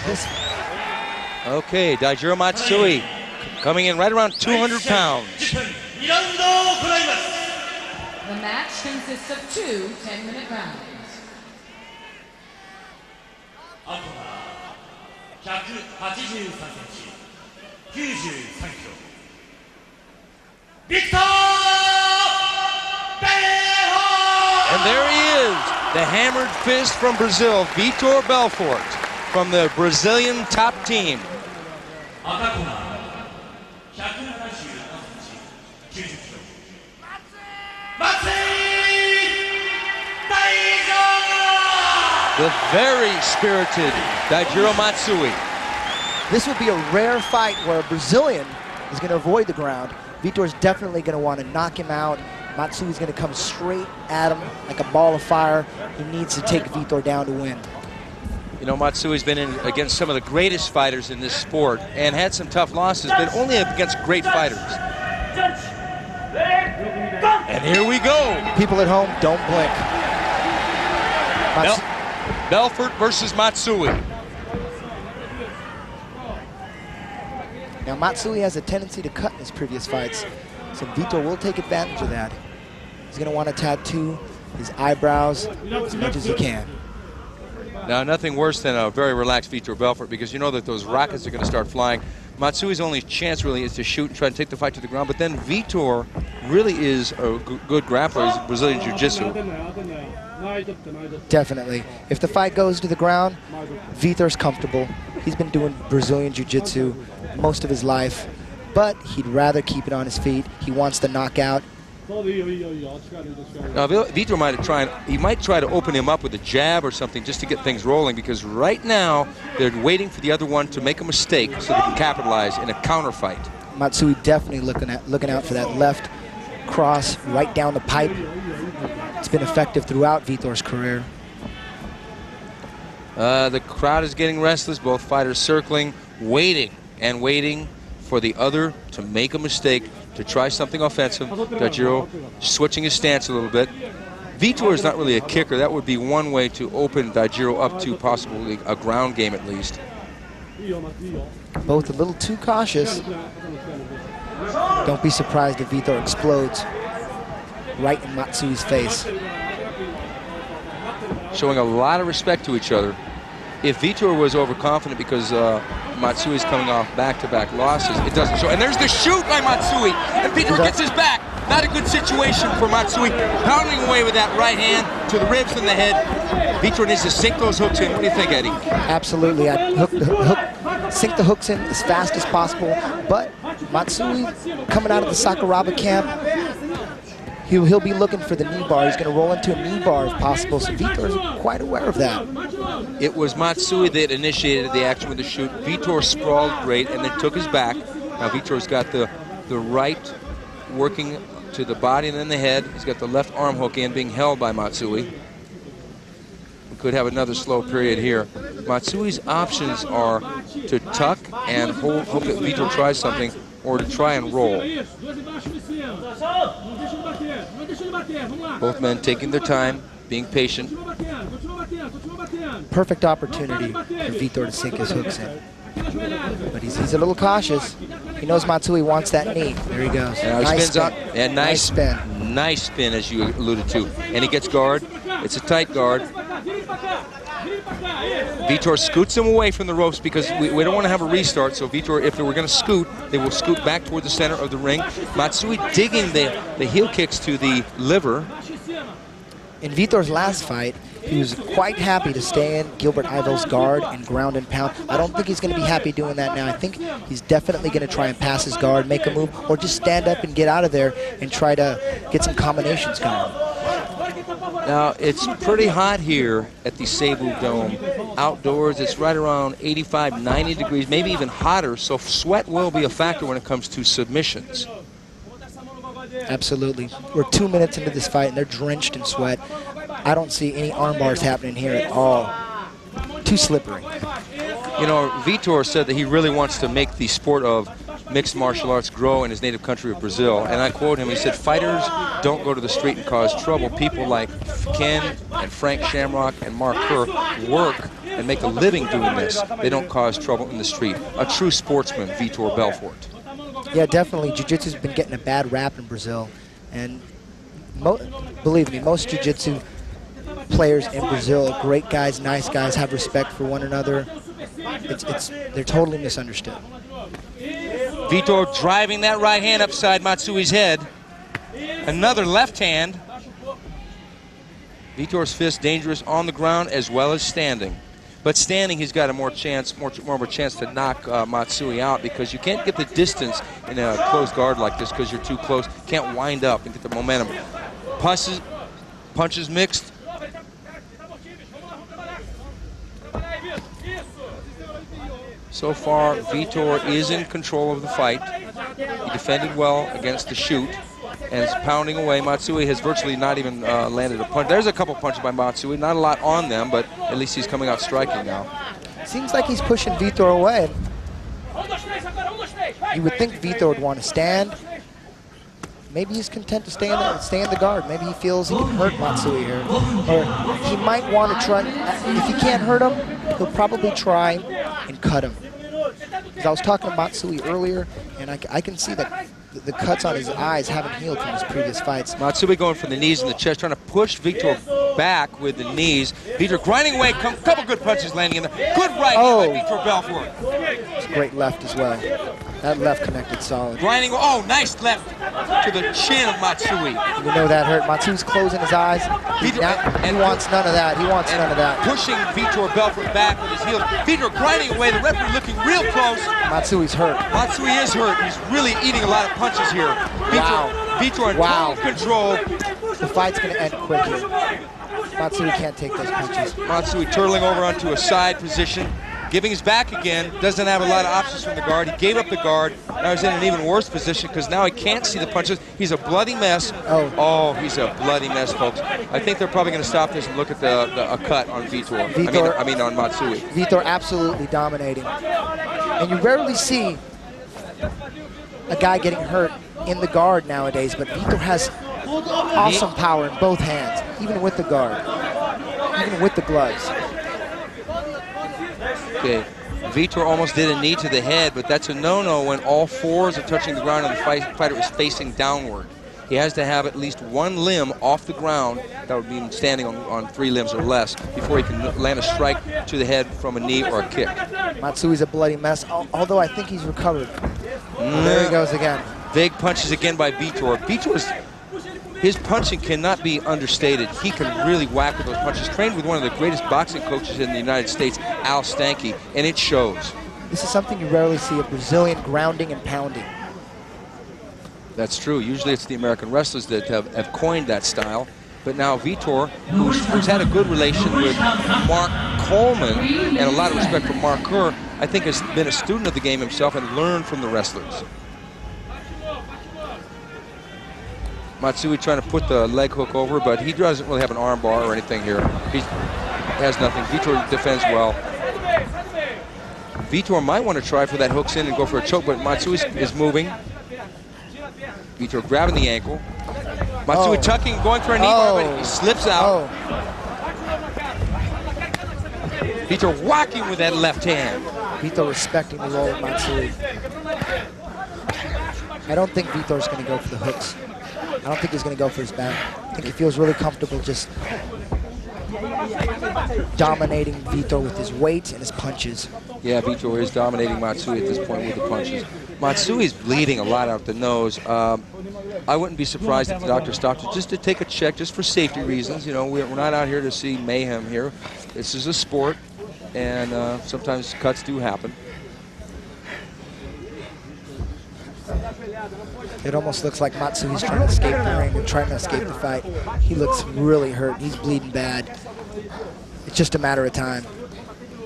This. Okay, Daijiro Matsui coming in right around 200 pounds. The match consists of 2 10-minute rounds. 183cm、93cm、93kg。Victor Belfort! And there he is, the hammered fist from Brazil, Vitor Belfort, from the Brazilian top team. 赤コーナー、177cm、90kg。松井大二！ The very spirited Daijiro Matsui. This would be a rare fight where a Brazilian is going to avoid the ground. Vitor's definitely going to want to knock him out. Matsui's going to come straight at him like a ball of fire. He needs to take Vitor down to win. You know, Matsui's been in against some of the greatest fighters in this sport and had some tough losses, but only against great fighters. And here we go. People at home, don't blink. Belfort versus Matsui. Now, Matsui has a tendency to cut in his previous fights, so Vitor will take advantage of that. He's going to want to tattoo his eyebrows as much as he can. Now, nothing worse than a very relaxed Vitor Belfort, because you know that those rockets are going to start flying. Matsui's only chance really is to shoot and try to take the fight to the ground, but then Vitor really is a good grappler. He's Brazilian Jiu-Jitsu. Definitely. If the fight goes to the ground, Vitor's comfortable. He's been doing Brazilian Jiu-Jitsu most of his life, but he'd rather keep it on his feet. He wants the knockout. Now, Vitor might try to open him up with a jab or something just to get things rolling, because right now they're waiting for the other one to make a mistake so they can capitalize in a counter fight. Matsui definitely looking out for that left cross right down the pipe. It's been effective throughout Vitor's career. The crowd is getting restless, both fighters circling, waiting and waiting for the other to make a mistake, to try something offensive. Daijiro switching his stance a little bit. Vitor is not really a kicker. That would be one way to open Daijiro up to possibly a ground game at least. Both a little too cautious. Don't be surprised if Vitor explodes right in Matsui's face. Showing a lot of respect to each other. If Vitor was overconfident because Matsui's coming off back-to-back losses, it doesn't show. And there's the shoot by Matsui, and Vitor gets his back. Not a good situation for Matsui, pounding away with that right hand to the ribs and the head. Vitor needs to sink those hooks in. What do you think, Eddie? Absolutely. Sink the hooks in as fast as possible. But Matsui, coming out of the Sakuraba camp, he'll be looking for the knee bar. He's going to roll into a knee bar if possible, so Vitor is quite aware of that. It was Matsui that initiated the action with the shoot. Vitor sprawled great and then took his back. Now Vitor's got the right working to the body and then the head. He's got the left arm hook in, being held by Matsui. We could have another slow period here. Matsui's options are to tuck and hope that Vitor tries something, or to try and roll. Both men taking their time, being patient. Perfect opportunity for Vitor to sink his hooks in. But he's a little cautious. He knows Matsui wants that knee. There he goes. And now he spins up. And nice spin. Nice spin, as you alluded to. And he gets guard. It's a tight guard. Vitor scoots him away from the ropes because we don't want to have a restart. So Vitor, if they were going to scoot, they will scoot back toward the center of the ring. Matsui digging the heel kicks to the liver. In Vitor's last fight, he was quite happy to stay in Gilbert Yvel's guard and ground and pound. I don't think he's going to be happy doing that now. I think he's definitely going to try and pass his guard, make a move, or just stand up and get out of there and try to get some combinations going. Now, it's pretty hot here at the Seibu Dome. Outdoors, it's right around 85, 90 degrees, maybe even hotter, so sweat will be a factor when it comes to submissions. Absolutely. We're 2 minutes into this fight, and they're drenched in sweat. I don't see any arm bars happening here at all. Too slippery. You know, Vitor said that he really wants to make the sport of mixed martial arts grow in his native country of Brazil. And I quote him, he said, "Fighters don't go to the street and cause trouble. People like Ken and Frank Shamrock and Mark Kerr work and make a living doing this. They don't cause trouble in the street." A true sportsman, Vitor Belfort. Yeah, definitely. Jiu-Jitsu's been getting a bad rap in Brazil. And believe me, most Jiu-Jitsu players in Brazil are great guys, nice guys, have respect for one another. They're totally misunderstood. Vitor driving that right hand upside Matsui's head. Another left hand. Vitor's fist dangerous on the ground as well as standing. But standing, he's got a more of a chance to knock Matsui out, because you can't get the distance in a closed guard like this because you're too close. Can't wind up and get the momentum. Punches mixed. So far, Vitor is in control of the fight. He defended well against the shoot and is pounding away. Matsui has virtually not even landed a punch. There's a couple punches by Matsui, not a lot on them, but at least he's coming out striking now. Seems like he's pushing Vitor away. You would think Vitor would want to stand. Maybe he's content to stay in the guard. Maybe he feels he can hurt Matsui here. Or he might want to try, if he can't hurt him, he'll probably try and cut him. Because I was talking to Matsui earlier, and I can see that the cuts on his eyes haven't healed from his previous fights. Matsui going for the knees in the chest, trying to push Vitor back with the knees. Vitor grinding away, couple good punches landing in there. Good right hand by Vitor Belfort. It's great left as well. That left connected solid. Grinding, nice left to the chin of Matsui. You know that hurt. Matsui's closing his eyes. He wants none of that. He wants none of that. Pushing Vitor Belfort back with his heels. Vitor grinding away. The referee looking real close. Matsui's hurt. Matsui is hurt. He's really eating a lot of punches here. Vitor in total control. The fight's going to end quick here. Matsui can't take those punches. Matsui turtling over onto a side position, giving his back again. Doesn't have a lot of options from the guard. He gave up the guard. Now he's in an even worse position because now he can't see the punches. He's a bloody mess. Oh, he's a bloody mess, folks. I think they're probably going to stop this and look at a cut on Vitor. I mean on Matsui. Vitor absolutely dominating. And you rarely see a guy getting hurt in the guard nowadays, but Vitor has awesome power in both hands, even with the guard, even with the gloves. Okay, Vitor almost did a knee to the head, but that's a no-no when all fours are touching the ground and the fighter is facing downward. He has to have at least one limb off the ground, that would mean standing on 3 limbs or less, before he can land a strike to the head from a knee or a kick. Matsui's a bloody mess, although I think he's recovered. There he goes again. Big punches again by Vitor. His punching cannot be understated. He can really whack with those punches. Trained with one of the greatest boxing coaches in the United States, Al Stanky, and it shows. This is something you rarely see, a Brazilian grounding and pounding. That's true. Usually it's the American wrestlers that have coined that style. But now Vitor, who's had a good relation with Mark Coleman and a lot of respect for Mark Kerr, I think has been a student of the game himself and learned from the wrestlers. Matsui trying to put the leg hook over, but he doesn't really have an arm bar or anything here. He has nothing. Vitor defends well. Vitor might want to try for that hooks in and go for a choke, but Matsui is moving. Vitor grabbing the ankle. Matsui tucking, going for a knee bar, but he slips out. Vitor whacking with that left hand. Vitor respecting the role of Matsui. I don't think Vitor's going to go for the hooks. I don't think he's going to go for his back. I think he feels really comfortable just dominating Vitor with his weight and his punches. Yeah, Vitor is dominating Matsui at this point with the punches. Matsui's bleeding a lot out the nose. I wouldn't be surprised if the doctor stopped it just to take a check, just for safety reasons. You know, we're not out here to see mayhem here. This is a sport, and sometimes cuts do happen. It almost looks like Matsui's trying to escape the ring and trying to escape the fight. He looks really hurt. He's bleeding bad. It's just a matter of time.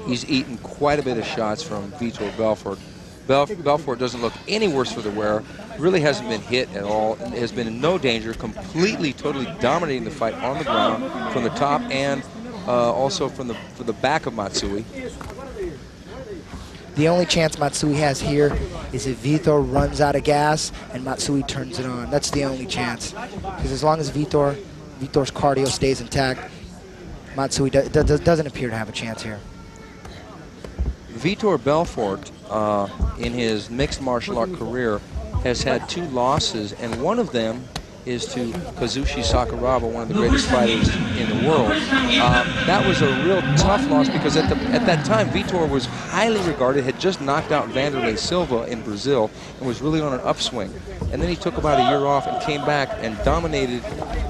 He's eaten quite a bit of shots from Vitor Belfort. Belfort doesn't look any worse for the wear. Really hasn't been hit at all. And has been in no danger. Completely, totally dominating the fight on the ground from the top and also from the back of Matsui. The only chance Matsui has here is if Vitor runs out of gas and Matsui turns it on. That's the only chance. Because as long as Vitor's cardio stays intact, Matsui doesn't appear to have a chance here. Vitor Belfort, in his mixed martial art career, has had 2 losses, and one of them is to Kazushi Sakuraba, one of the greatest fighters in the world. That was a real tough loss because at that time, Vitor was highly regarded, had just knocked out Vanderlei Silva in Brazil, and was really on an upswing. And then he took about a year off and came back and dominated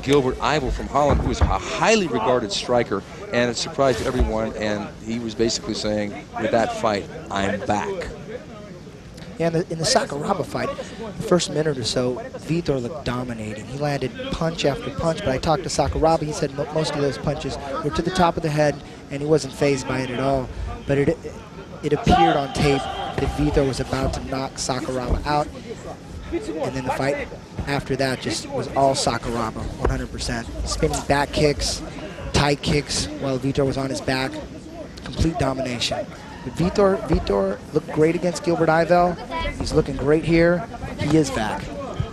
Gilbert Yvel from Holland, who was a highly regarded striker, and it surprised everyone, and he was basically saying, with that fight, I'm back. Yeah, in the Sakuraba fight, the first minute or so, Vitor looked dominating. He landed punch after punch, but I talked to Sakuraba. He said most of those punches were to the top of the head, and he wasn't fazed by it at all. But it appeared on tape that Vitor was about to knock Sakuraba out, and then the fight after that just was all Sakuraba, 100%. Spinning back kicks, tight kicks while Vitor was on his back, complete domination. But Vitor looked great against Gilbert Yvel. He's looking great here. He is back.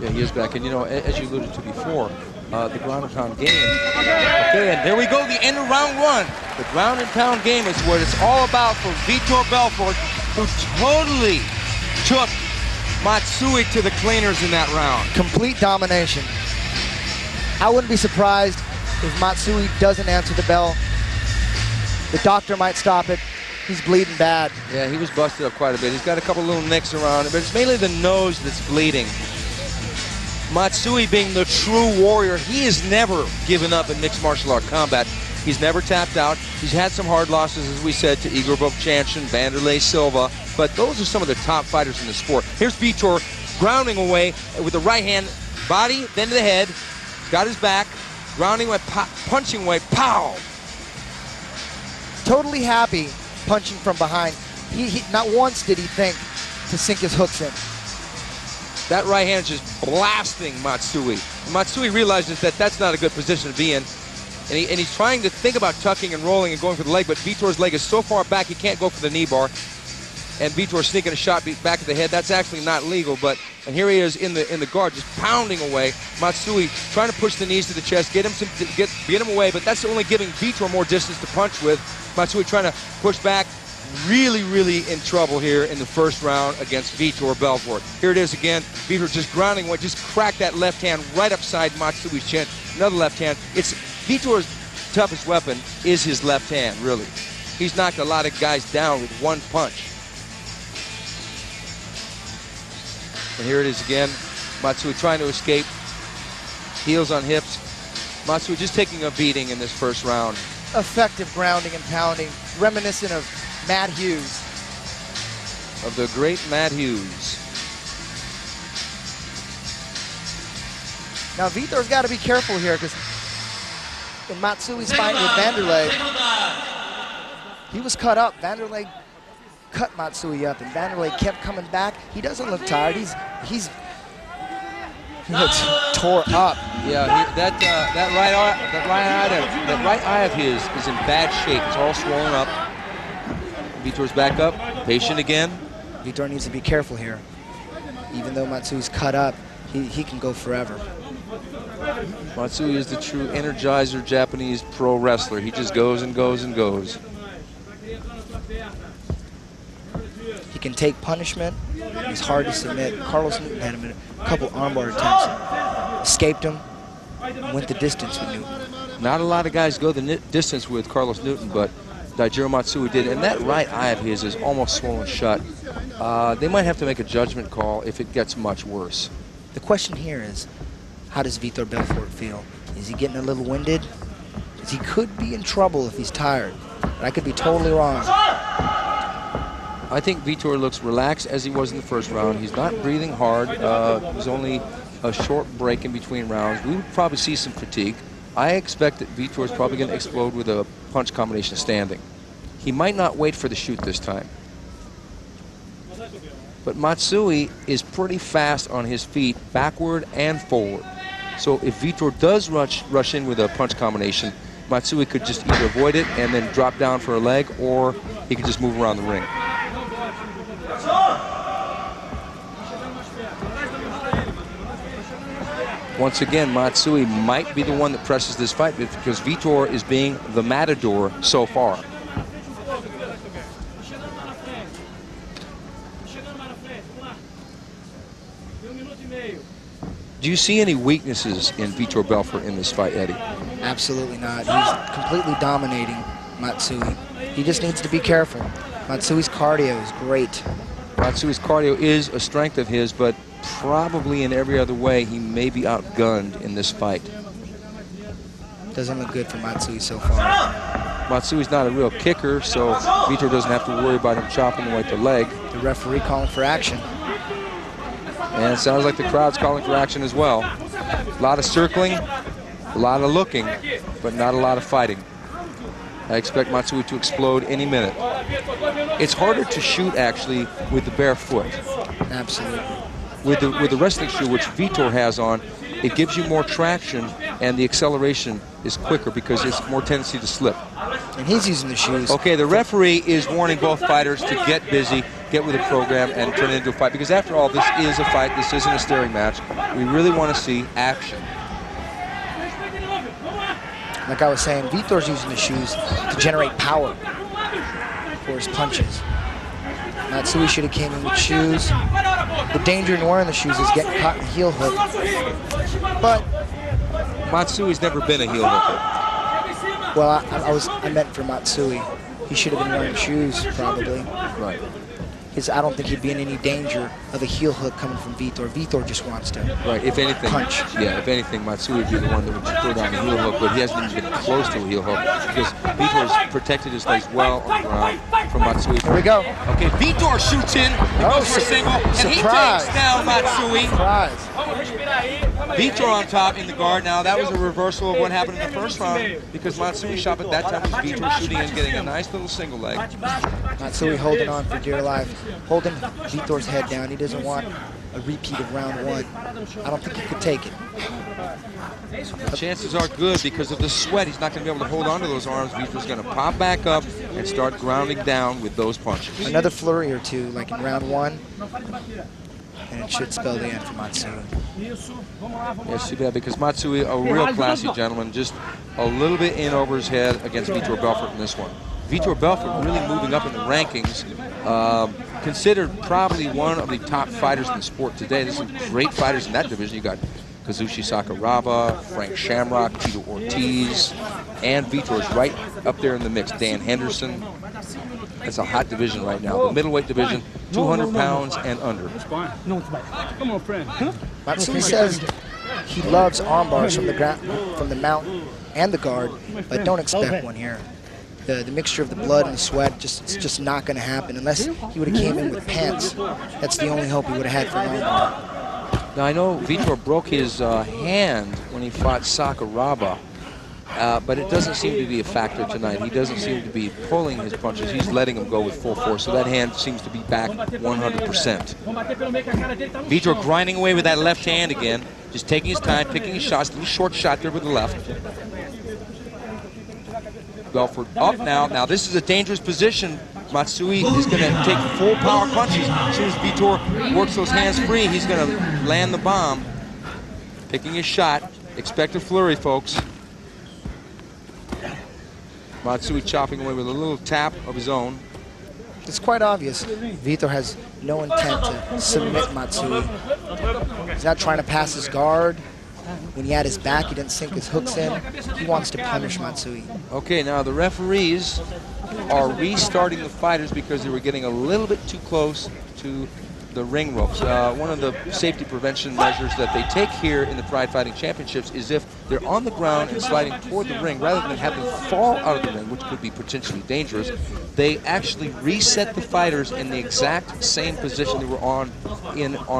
Yeah, he is back. And, you know, as you alluded to before, the ground and pound game. Okay, and there we go, the end of round 1. The ground and pound game is what it's all about for Vitor Belfort, who totally took Matsui to the cleaners in that round. Complete domination. I wouldn't be surprised if Matsui doesn't answer the bell. The doctor might stop it. He's bleeding bad. Yeah, he was busted up quite a bit. He's got a couple little nicks around it, but it's mainly the nose that's bleeding. Matsui being the true warrior, he has never given up in mixed martial art combat. He's never tapped out. He's had some hard losses, as we said, to Igor Vovchanchyn, Vanderlei Silva, but those are some of the top fighters in the sport. Here's Vitor grounding away with the right hand, body, then to the head, got his back, grounding away, punching away, pow! Totally happy punching from behind. He not once did he think to sink his hooks in. That right hand is just blasting Matsui. And Matsui realizes that that's not a good position to be in. And he's trying to think about tucking and rolling and going for the leg, but Vitor's leg is so far back he can't go for the knee bar. And Vitor sneaking a shot back of the head. That's actually not legal, and here he is in the guard, just pounding away. Matsui trying to push the knees to the chest, get him away, but that's only giving Vitor more distance to punch with. Matsui trying to push back, really, really in trouble here in the first round against Vitor Belfort. Here it is again. Vitor just grounding away, just cracked that left hand right upside Matsui's chin. Another left hand. It's Vitor's toughest weapon is his left hand, really. He's knocked a lot of guys down with one punch. And here it is again. Matsui trying to escape. Heels on hips. Matsui just taking a beating in this first round. Effective grounding and pounding, reminiscent of Matt Hughes. Of the great Matt Hughes. Now Vitor's got to be careful here because in Matsui's fight with Vanderlei, he was cut up. Vanderlei cut Matsui up, and Vanderlei kept coming back. He doesn't look tired. He looks tore up. Yeah, that right eye of his is in bad shape. It's all swollen up. Vitor's back up, patient again. Vitor needs to be careful here. Even though Matsui's cut up, he can go forever. Matsui is the true energizer Japanese pro wrestler. He just goes and goes and goes. He can take punishment. He's hard to submit. Carlos Newton had him in a couple armbar attempts. Escaped him. Went the distance with Newton. Not a lot of guys go the distance with Carlos Newton, but Daijiro Matsui did. And that right eye of his is almost swollen shut. They might have to make a judgment call if it gets much worse. The question here is, how does Vitor Belfort feel? Is he getting a little winded? Because he could be in trouble if he's tired. But I could be totally wrong. I think Vitor looks relaxed as he was in the first round. He's not breathing hard. There's only a short break in between rounds. We would probably see some fatigue. I expect that Vitor is probably going to explode with a punch combination standing. He might not wait for the shoot this time. But Matsui is pretty fast on his feet, backward and forward. So if Vitor does rush in with a punch combination, Matsui could just either avoid it and then drop down for a leg, or he could just move around the ring. Once again, Matsui might be the one that presses this fight because Vitor is being the matador so far. Do you see any weaknesses in Vitor Belfort in this fight, Eddie? Absolutely not. He's completely dominating Matsui. He just needs to be careful. Matsui's cardio is great. Matsui's cardio is a strength of his, but probably in every other way, he may be outgunned in this fight. Doesn't look good for Matsui so far. Matsui's not a real kicker, so Vitor doesn't have to worry about him chopping away at the leg. The referee calling for action. And it sounds like the crowd's calling for action as well. A lot of circling, a lot of looking, but not a lot of fighting. I expect Matsui to explode any minute. It's harder to shoot, actually, with the bare foot. Absolutely. With the wrestling shoe, which Vitor has on, it gives you more traction, and the acceleration is quicker because it's more tendency to slip. And he's using the shoes. Okay, the referee is warning both fighters to get busy, get with the program, and turn it into a fight. Because after all, this is a fight. This isn't a staring match. We really want to see action. Like I was saying, Vitor's using the shoes to generate power for his punches. Matsui should have came in with shoes. The danger in wearing the shoes is getting caught in the heel hook. But Matsui's never been a heel hooker. well, I meant for Matsui. He should have been wearing shoes probably. Right. I don't think he'd be in any danger of a heel hook coming from Vitor. Vitor just wants to Right, if anything, punch. Yeah, if anything, Matsui would be the one that would throw down the heel hook, but he hasn't even been close to a heel hook because Vitor's protected his legs well on the ground from Matsui. Here we go. Okay, Vitor shoots in, he goes for a single, and he surprise. takes down Matsui. Surprise. Vitor on top in the guard. Now, that was a reversal of what happened in the first round because Matsui shot at that time was Vitor shooting and getting a nice little single leg. Matsui holding on for dear life, holding Vitor's head down. He doesn't want a repeat of round one. I don't think he could take it. The chances are good because of the sweat. He's not going to be able to hold on to those arms. Vitor's going to pop back up and start grounding down with those punches. Another flurry or two, like in round one, and it should spell the end for Matsui. Yes, too bad, because Matsui, a real classy gentleman, just a little bit in over his head against Vitor Belfort in this one. Vitor Belfort really moving up in the rankings, considered probably one of the top fighters in the sport today. There's some great fighters in that division. You got Kazushi Sakuraba, Frank Shamrock, Tito Ortiz, and Vitor is right up there in the mix. Dan Henderson. It's a hot division right now. The middleweight division, 200 pounds and under. Come on, friend. Matsui says he loves arm bars from the ground, from the mount and the guard, but don't expect one here. The mixture of the blood and the sweat, it's just not going to happen unless he would have came in with pants. That's the only hope he would have had for an arm bar. Now, I know Vitor broke his hand when he fought Sakuraba, but it doesn't seem to be a factor tonight. He doesn't seem to be pulling his punches. He's letting them go with full force, so that hand seems to be back 100%. Vitor grinding away with that left hand again, just taking his time, picking his shots, a little short shot there with the left. Belfort up now. Now, this is a dangerous position. Matsui is going to take full power punches. As soon as Vitor works those hands free, he's going to land the bomb. Picking his shot. Expect a flurry, folks. Matsui chopping away with a little tap of his own. It's quite obvious Vitor has no intent to submit Matsui. He's not trying to pass his guard. When he had his back, he didn't sink his hooks in. He wants to punish Matsui. Okay, now the referees are restarting the fighters because they were getting a little bit too close to the ring ropes. One of the safety prevention measures that they take here in the Pride Fighting Championships is if they're on the ground and sliding toward the ring, rather than have them fall out of the ring, which could be potentially dangerous, they actually reset the fighters in the exact same position they were on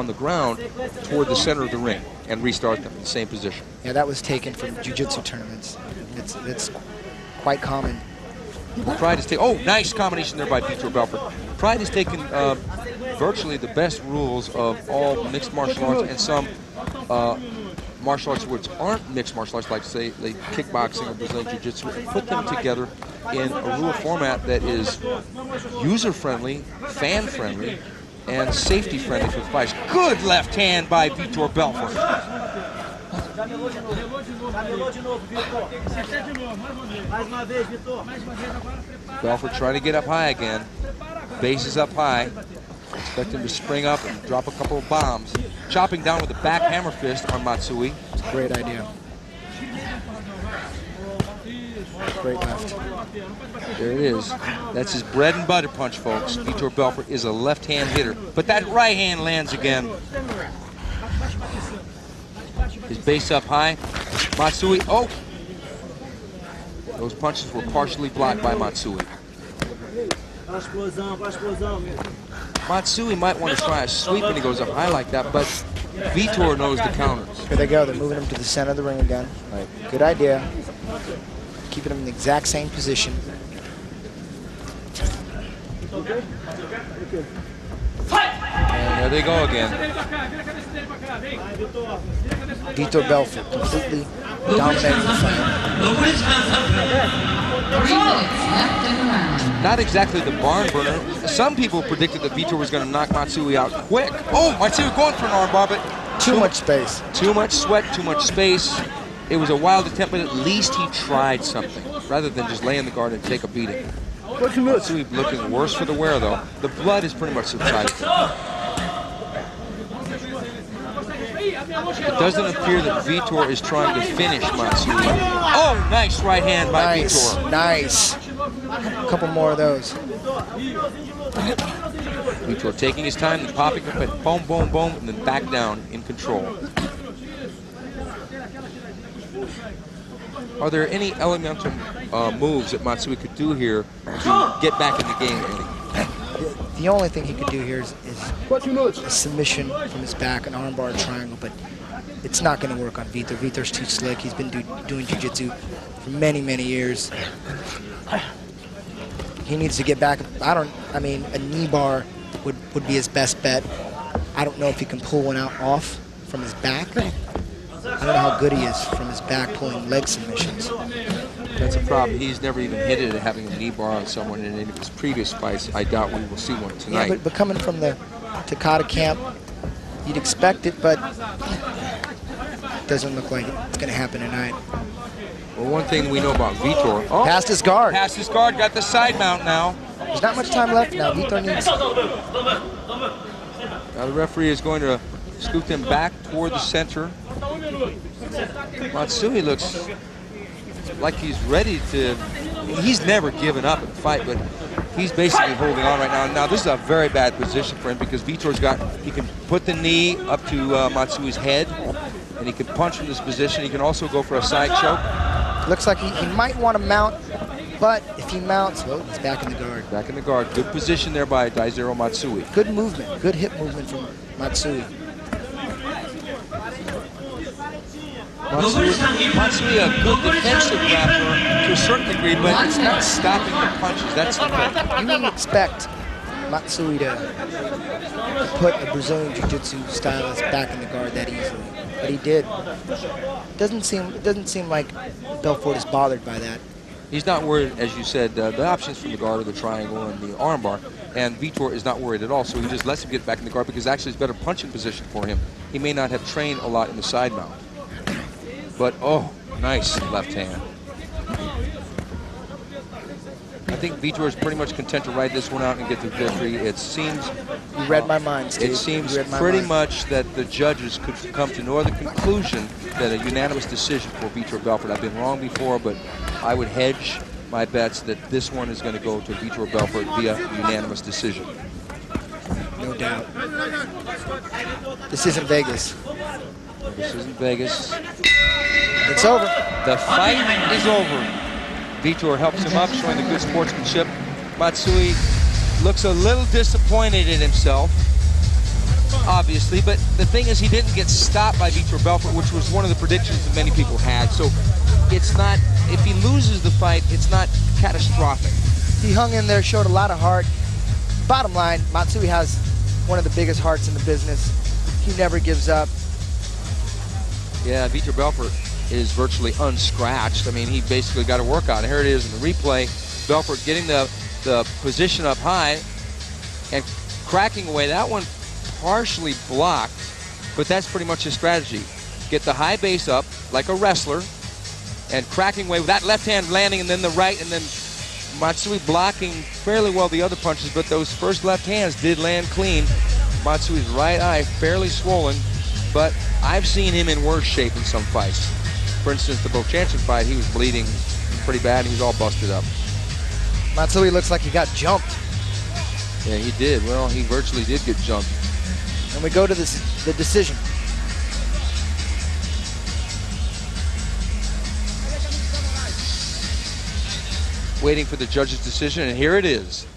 the ground toward the center of the ring and restart them in the same position. Yeah, that was taken from jiu-jitsu tournaments. It's quite common. Pride has taken, oh, nice combination there by Vitor Belfort. Pride has taken virtually the best rules of all mixed martial arts and some martial arts which aren't mixed martial arts, like say like kickboxing or Brazilian Jiu-Jitsu, and put them together in a rule format that is user-friendly, fan-friendly, and safety-friendly for the fighters. Good left hand by Vitor Belfort. Camelou de novo. Camelou de novo, Vitor. Mais uma vez, Vitor. Belfort trying to get up high again. Base is up high. Expect him to spring up and drop a couple of bombs. Chopping down with a back hammer fist on Matsui. It's a great idea. Great left. There it is. That's his bread and butter punch, folks. Vitor Belfort is a left-hand hitter, but that right hand lands again. His base up high. Matsui, oh! Those punches were partially blocked by Matsui. Matsui might want to try a sweep when he goes up high like that, but Vitor knows the counters. Here they go. They're moving him to the center of the ring again. Right. Good idea. Keeping him in the exact same position. And there they go again. Vitor Belfort completely dominating the fight. 3 minutes left in the round. Not exactly the barn burner. Some people predicted that Vitor was going to knock Matsui out quick. Oh, Matsui going for an armbar, but Too much space. too much sweat, too much space. It was a wild attempt, but at least he tried something rather than just lay in the guard and take a beating. Matsui looking worse for the wear, though. The blood is pretty much subsided. It doesn't appear that Vitor is trying to finish Matsui. Oh, nice right hand by Nice, Vitor. nice. A couple more of those. Vitor taking his time and popping up and boom, boom, boom, and then back down in control. Are there any elemental moves that Matsui could do here to get back in the game, Eddie? The only thing he could do here is a submission from his back, an armbar triangle, but it's not going to work on Vitor. Vitor's too slick. He's been doing jiu-jitsu for many, many years. He needs to get back. I mean, a knee bar would be his best bet. I don't know if he can pull one out off from his back. I don't know how good he is from his back pulling leg submissions. That's a problem. He's never even hinted at having a knee bar on someone in any of his previous fights. I doubt we will see one tonight. Yeah, but coming from the Takada camp, you'd expect it, but it doesn't look like it's going to happen tonight. Well, one thing we know about Vitor. Oh, Past his guard. past his guard, got the side mount now. There's not much time left now. Vitor needs... Now the referee is going to scoot them back toward the center. Matsui looks like he's ready to... He's never given up in a fight, but he's basically holding on right now. Now this is a very bad position for him because Vitor's got... He can put the knee up to Matsui's head, and he can punch from this position. He can also go for a side choke. Looks like he might want to mount, but if he mounts, well, he's back in the guard. Back in the guard. Good position there by Daizero Matsui. Good movement, good hip movement from Matsui. Matsui, a good defensive grappler to a certain degree, but it's not stopping the punches. That's the point. You wouldn't expect Matsui to put a Brazilian Jiu-Jitsu stylist back in the guard that easily, but he did. It doesn't seem like Belfort is bothered by that. He's not worried, as you said. The options from the guard are the triangle and the armbar, and Vitor is not worried at all, so he just lets him get back in the guard because actually it's a better punching position for him. He may not have trained a lot in the side mount. But, oh, nice left hand. I think Vitor is pretty much content to ride this one out and get the victory. It seems... You read my mind, Steve. It seems You read my pretty mind. much that the judges could come to no other conclusion than a unanimous decision for Vitor Belfort. I've been wrong before, but I would hedge my bets that this one is going to go to Vitor Belfort via unanimous decision. No doubt. This isn't Vegas. This isn't Vegas. It's over. The fight is over. Vitor helps him up, showing the good sportsmanship. Matsui looks a little disappointed in himself, obviously, but the thing is he didn't get stopped by Vitor Belfort, which was one of the predictions that many people had. So it's not, if he loses the fight, it's not catastrophic. He hung in there, showed a lot of heart. Bottom line, Matsui has one of the biggest hearts in the business. He never gives up. Yeah, Vitor Belfort is virtually unscratched. I mean, he basically got a workout. Here it is in the replay. Belfort getting the position up high and cracking away. That one partially blocked, but that's pretty much his strategy. get the high base up like a wrestler, and cracking away with that left hand landing, and then the right, and then Matsui blocking fairly well the other punches, but those first left hands did land clean. Matsui's right eye fairly swollen, but I've seen him in worse shape in some fights. For instance, the Bochanchen fight, he was bleeding pretty bad, and he was all busted up. Matsui looks like he got jumped. Yeah, he did. Well, he virtually did get jumped. And we go to the decision. Waiting for the judge's decision, and here it is.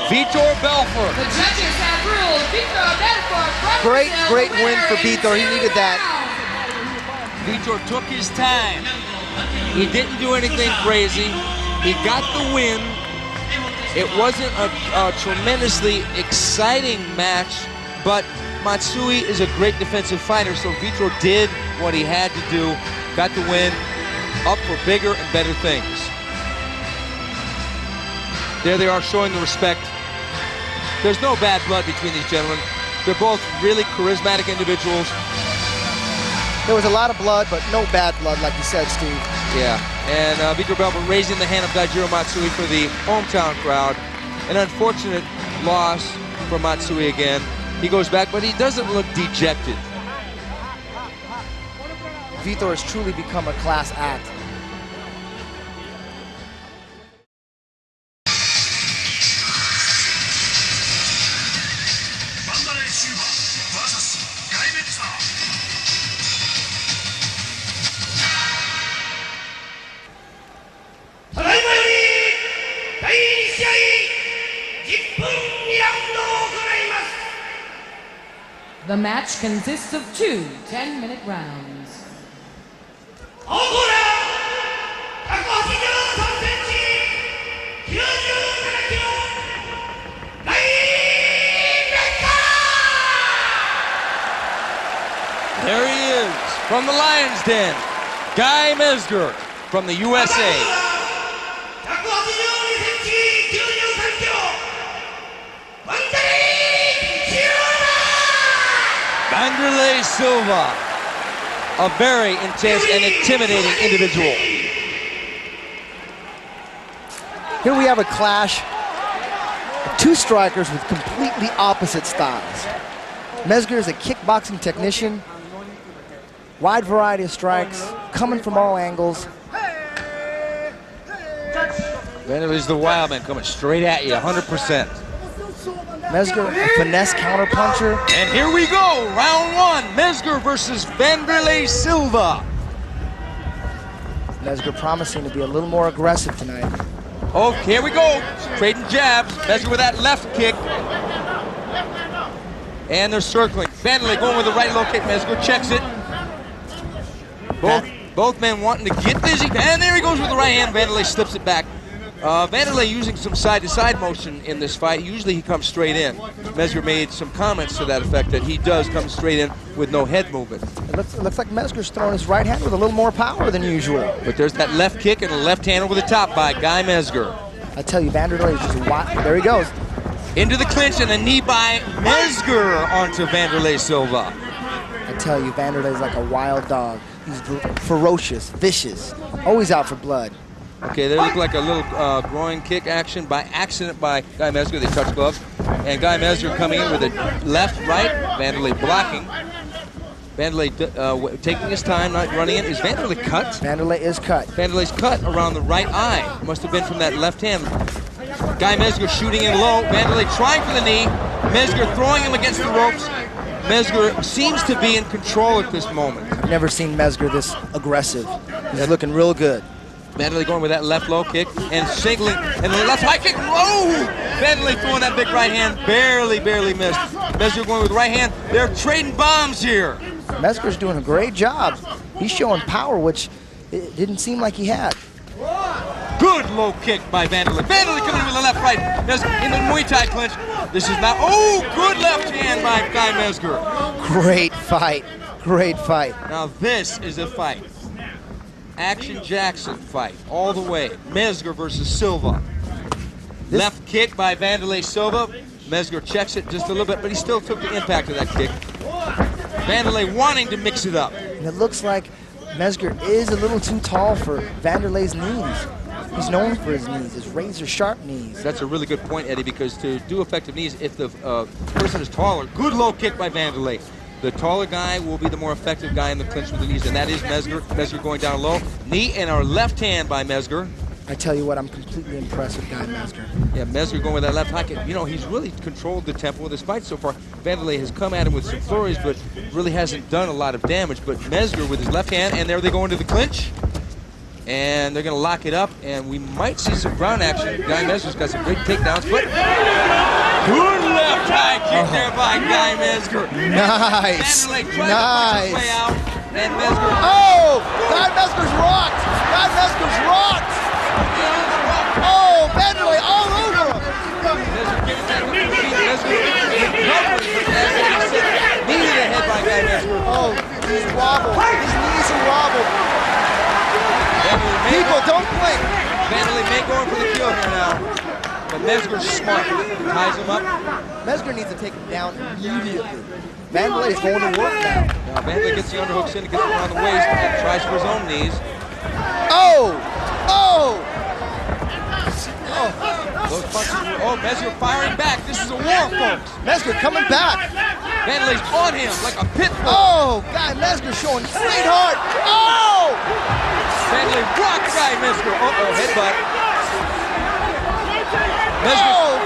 Vitor Belfort. The judges have ruled Vitor Belfort from Great, Brazil, great the win for winner in Vitor. He 2 needed that. rounds. Vitor took his time. He didn't do anything crazy. He got the win. It wasn't a tremendously exciting match, but Matsui is a great defensive fighter, so Vitor did what he had to do, got the win, up for bigger and better things. There they are showing the respect. There's no bad blood between these gentlemen. They're both really charismatic individuals. There was a lot of blood, but no bad blood, like you said, Steve. Yeah, and Vitor Belfort raising the hand of Daijiro Matsui for the hometown crowd. An unfortunate loss for Matsui again. He goes back, but he doesn't look dejected. Vitor has truly become a class act. The match consists of 2 10-minute rounds. There he is, from the Lion's Den, Guy Mezger from the USA. Vanderlei Silva, a very intense and intimidating individual. Here we have a clash of 2 strikers with completely opposite styles. Mezger is a kickboxing technician, wide variety of strikes, coming from all angles. Vanderlei's the wild man coming straight at you, 100%. Mezger, a finesse counterpuncher. And here we go, round 1, Mezger versus Vanderlei Silva. Mezger promising to be a little more aggressive tonight. Oh, here we go, trading jabs. Mezger with that left kick. And they're circling. Vanderlei going with the right low kick. Mezger checks it. Both men wanting to get busy. And there he goes with the right hand. Vanderlei slips it back. Vanderlei using some side-to-side motion in this fight. Usually he comes straight in. Mezger made some comments to that effect that he does come straight in with no head movement. It looks like Mezger's throwing his right hand with a little more power than usual. But there's that left kick and a left hand over the top by Guy Mezger. I tell you, Vanderlei is just wild. There he goes. Into the clinch and a knee by Mezger onto Vanderlei Silva. I tell you, Vanderlei is like a wild dog. He's ferocious, vicious, always out for blood. Okay, there looked like a little groin kick action by accident by Guy Mezger. They touch gloves. And Guy Mezger coming in with a left, right. Vanderlei blocking. Vanderlei taking his time, not running it. Is Vanderlei cut? Vanderlei is cut. Vanderlei's cut around the right eye. Must have been from that left hand. Guy Mezger shooting in low. Vanderlei trying for the knee. Mezger throwing him against the ropes. Mezger seems to be in control at this moment. I've never seen Mezger this aggressive. He's looking real good. Vanderlei going with that left low kick and singling, and the left high kick. Whoa! Vanderlei throwing that big right hand, barely missed. Mezger going with right hand. They're trading bombs here. Mezger's doing a great job. He's showing power, which it didn't seem like he had. Good low kick by Vanderlei. Vanderlei coming in with the left right. Mezger in the Muay Thai clinch. This is not, oh, good left hand by Guy Mezger. Great fight. Great fight. Now this is a fight. Action Jackson fight all the way. Mezger versus Silva. Left kick by Vanderlei Silva. Mezger checks it just a little bit, but he still took the impact of that kick. Vanderlei wanting to mix it up. And it looks like Mezger is a little too tall for Vanderlei's knees. He's known for his knees, his razor-sharp knees. That's a really good point, Eddie, because to do effective knees, if the person is taller, good low kick by Vanderlei. The taller guy will be the more effective guy in the clinch with the knees, and that is Mezger. Mezger going down low. Knee in our left hand by Mezger. I tell you what, I'm completely impressed with Guy Mezger. Yeah, Mezger going with that left high kick. You know, he's really controlled the tempo of this fight so far. Vanderlei has come at him with some flurries, but really hasn't done a lot of damage. But Mezger with his left hand, and there they go into the clinch. And they're going to lock it up, and we might see some ground action. Guy Mezger's got some great takedowns, but good left high kick there by Guy Mezger. Nice, Vanderlei tried to push his way out, and Mezger. Oh, Guy Mezger's rocked. Guy Mezger's rocked. Oh, Vanderlei all over him. Mezger giving that hook to the feet. Mezger recovering, but as Eddie said, knee to the head by Guy Mezger. Oh, he's wobbled. His knees are wobbled. People, don't blink. Vanderlei may go in for the kill here now, but Mezger's smart. Ties him up. Mezger needs to take him down immediately. Vanderlei is going to work now. Now Vanderlei gets the underhooks in, gets him around the waist, and tries for his own knees. Oh! Oh! Those punches. Oh, Mezger firing back. This is a war, folks. Mezger coming back. Vanderlei's on him like a pit bull. Oh! Guy Mezger showing great heart. Oh! Vanderlei rocks Guy Mezger. Uh-oh, headbutt.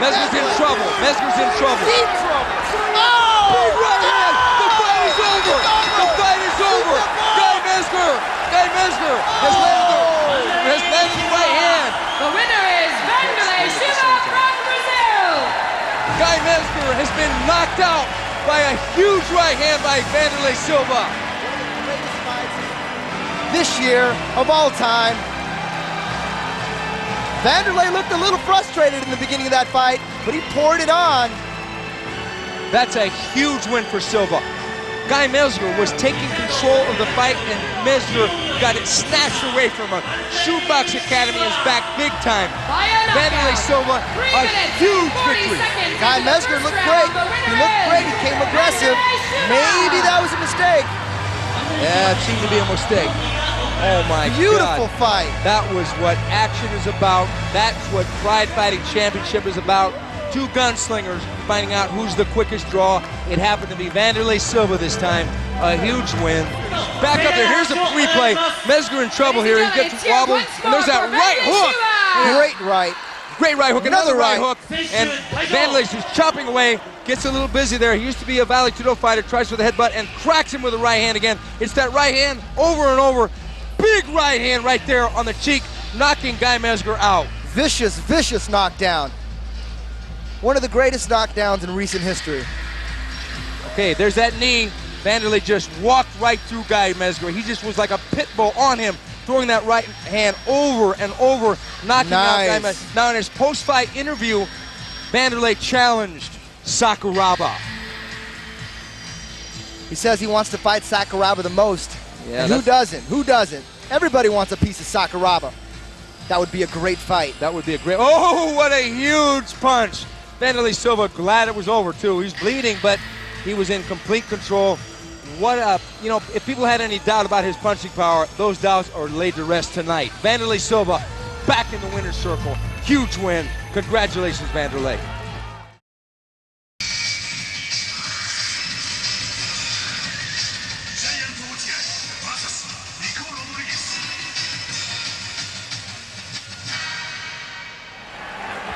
Mezger's in trouble. Mezger's in trouble. Deep trouble. Oh! Big right hand. The fight is over. The fight is over. Guy Mezger has landed the right hand. The winner is Vanderlei Silva from Brazil. Guy Mezger has been knocked out by a huge right hand by Vanderlei Silva. This year of all time. Vanderlei looked a little frustrated in the beginning of that fight, but he poured it on. That's a huge win for Silva. Guy Mezger was taking control of the fight, and Mezger got it snatched away from him. Shootbox Academy is back big time. Vanderlei Silva, a huge victory. Guy Mezger looked great. He looked great. He came aggressive. Maybe that was a mistake. Yeah, it seemed to be a mistake. Oh my God. Beautiful fight. That was what action is about. That's what Pride Fighting Championship is about. Two gunslingers finding out who's the quickest draw. It happened to be Vanderlei Silva this time. A huge win. Back up there. Here's a replay. Mezger in trouble here. He gets wobbled. And there's that right hook. Great right. Great right hook. Another right hook. And Vanderlei's just chopping away. Gets a little busy there. He used to be a Vale Tudo fighter. Tries for the headbutt and cracks him with a right hand again. It's that right hand over and over. Big right hand right there on the cheek, knocking Guy Mezger out. Vicious, vicious knockdown. One of the greatest knockdowns in recent history. Okay, there's that knee. Vanderlei just walked right through Guy Mezger. He just was like a pit bull on him, throwing that right hand over and over, knocking out Guy Mezger. Now in his post-fight interview, Vanderlei challenged Sakuraba. He says he wants to fight Sakuraba the most. Yeah, and who doesn't? Who doesn't? Everybody wants a piece of Sakuraba. That would be a great fight. That would be a great. Oh, what a huge punch! Vanderlei Silva glad it was over too. He's bleeding, but he was in complete control. What a, you know, if people had any doubt about his punching power, those doubts are laid to rest tonight. Vanderlei Silva back in the winner's circle. Huge win. Congratulations, Vanderlei.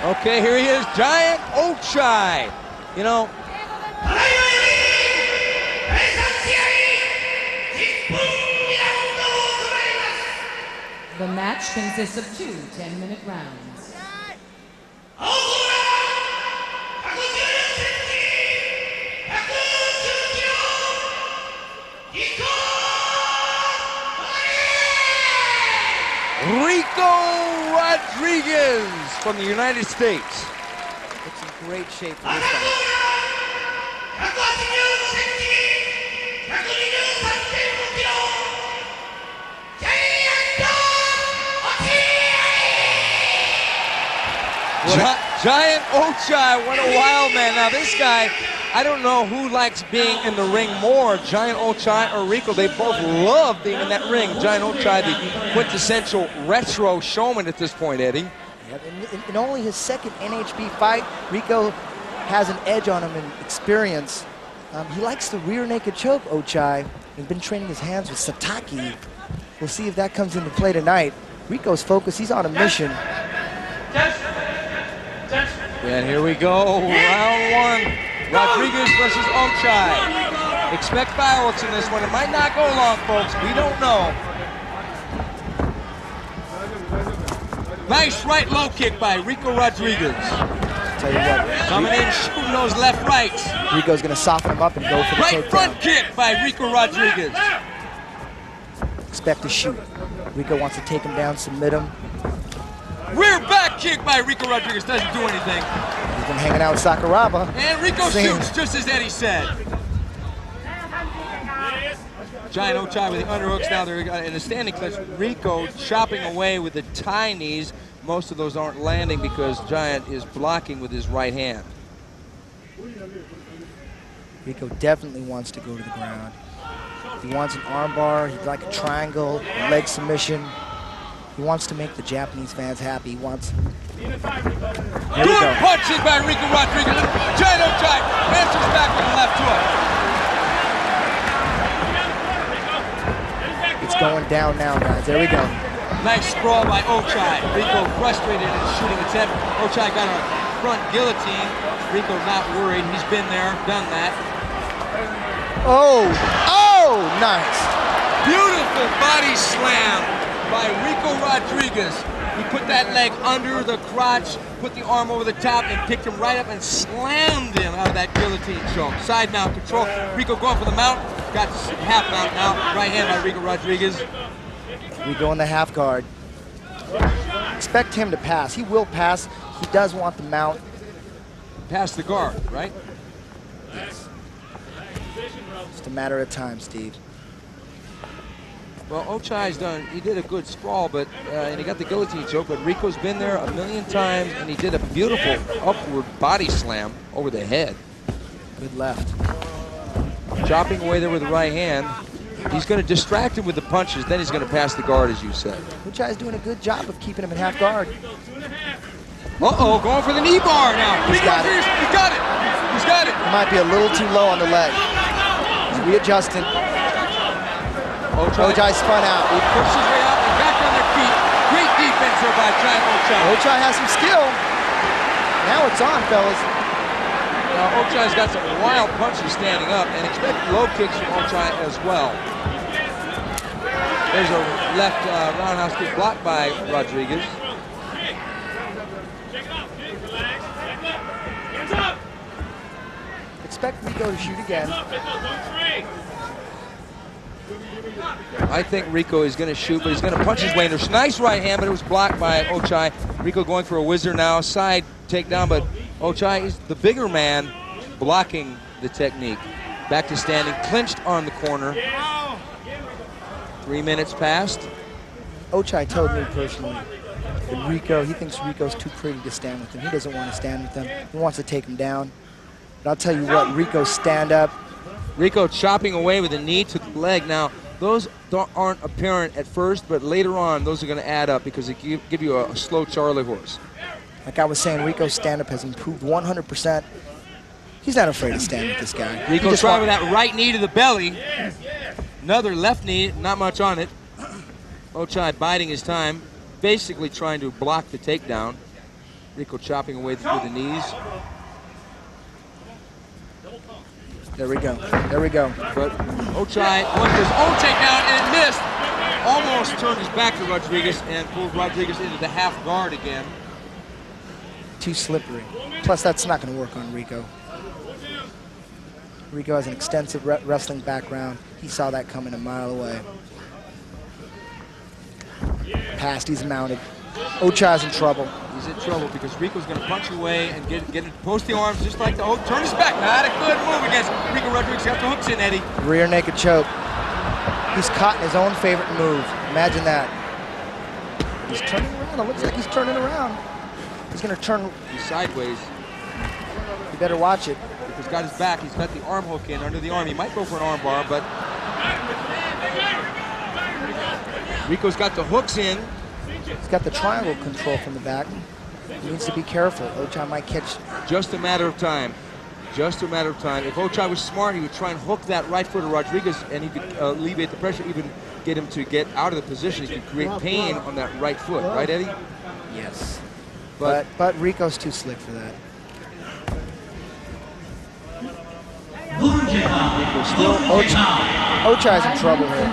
Okay, here he is, Giant Ochi. You know, The match consists of 2 10-minute rounds. Rico Rodriguez from the United States. Looks in great shape for this fight. Giant Ochai, what a wild man. Now this guy, I don't know who likes being in the ring more, Giant Ochai or Rico. They both love being in that ring. Giant Ochai, the quintessential retro showman at this point, Eddie. Yep, in only his second NHB fight, Rico has an edge on him in experience. He likes the rear naked choke, Ochai. He's been training his hands with Sataki. We'll see if that comes into play tonight. Rico's focused, he's on a mission. And here we go, round one. Rodriguez versus Ochai. Expect fireworks in this one. It might not go long, folks. We don't know. Nice right low kick by Rico Rodriguez. Tell you what, Coming in, shooting those left rights. Rico's gonna soften him up and go for the Right takedown. front kick by Rico Rodriguez. Expect to shoot. Rico wants to take him down, submit him. Rear back kick by Rico Rodriguez. Doesn't do anything. He's been hanging out with Sakuraba. And Rico Same. shoots, just as Eddie said. Giant Ochai with the underhooks. Now they're in the standing clinch. Rico chopping away with the tie knees. Most of those aren't landing because Giant is blocking with his right hand. Rico definitely wants to go to the ground. He wants an armbar, he'd like a triangle, a leg submission. He wants to make the Japanese fans happy. He wants... There we Good go. punches by Rico Rodriguez. Giant Ochai answers back with a left hook. It's going down now, guys. There we go. Nice sprawl by Ochai. Rico frustrated in his shooting attempt. Ochai got a front guillotine. Rico not worried. He's been there, done that. Oh! Oh! Nice. Beautiful body slam by Rico Rodriguez. He put that leg under the crotch, put the arm over the top, and picked him right up and slammed him out of that guillotine choke. Side mount control. Rico going for the mount. Got half mount now. Right hand by Rico Rodriguez. Rico in the half guard. Expect him to pass. He will pass. He does want the mount. Past the guard, right? Just a matter of time, Steve. Well, Ochai's done, he did a good sprawl, but and he got the guillotine choke, but Rico's been there a million times, and he did a beautiful upward body slam over the head. Good left. Chopping away there with the right hand. He's going to distract him with the punches, then he's going to pass the guard, as you said. Uchai's doing a good job of keeping him in half guard. Uh-oh, going for the knee bar now. He's got it. He got it. He's got it. He might be a little too low on the leg. He's readjusting. Ochai spun out. He pushes way out and back on their feet. Great defense there by Giant Ochai. Ochai has some skill. Now it's on, fellas. Now Ochai's got some wild punches standing up, and expect low kicks from Ochai as well. There's a left roundhouse kick blocked by Rodriguez. Expect Rico to shoot again. I think Rico is going to shoot, but he's going to punch his way in. There's a nice right hand, but it was blocked by Ochai. Rico going for a whizzer now, side takedown, but Ochai is the bigger man blocking the technique. Back to standing, clinched on the corner. 3 minutes passed. Ochai told me personally that Rico, he thinks Rico's too pretty to stand with him. He doesn't want to stand with him. He wants to take him down. But I'll tell you what, Rico's stand up. Rico chopping away with a knee to the leg. Now, those aren't apparent at first, but later on, those are going to add up because they give you a slow Charlie horse. Like I was saying, Rico's stand-up has improved 100%. He's not afraid to stand with this guy. Rico trying with that right knee to the belly. Another left knee, not much on it. Ochai biding his time, basically trying to block the takedown. Rico chopping away with the knees. There we go. There we go. But Ochai went for his own takedown and it missed. Almost turned his back to Rodriguez and pulled Rodriguez into the half guard again. Too slippery. Plus, that's not going to work on Rico. Rico has an extensive wrestling background. He saw that coming a mile away. Passed, he's mounted. Ochai's in trouble. He's in trouble because Rico's going to punch away and get it, post the arms just like the hook. Turn his back. Not a good move against Rico Rodriguez. Got the hooks in, Eddie. Rear naked choke. He's caught in his own favorite move. Imagine that. He's turning around. It looks like he's turning around. He's going to turn. He's sideways. You better watch it. He's got his back. He's got the arm hook in under the arm. He might go for an arm bar, but Rico's got the hooks in. He's got the triangle control from the back. He needs to be careful. Ochai might catch. Just a matter of time. Just a matter of time. If Ochai was smart, he would try and hook that right foot of Rodriguez, and he could alleviate the pressure, even get him to get out of the position. He could create pain on that right foot. Right, Eddie? Yes. But Rico's too slick for that. Ochai's in trouble here.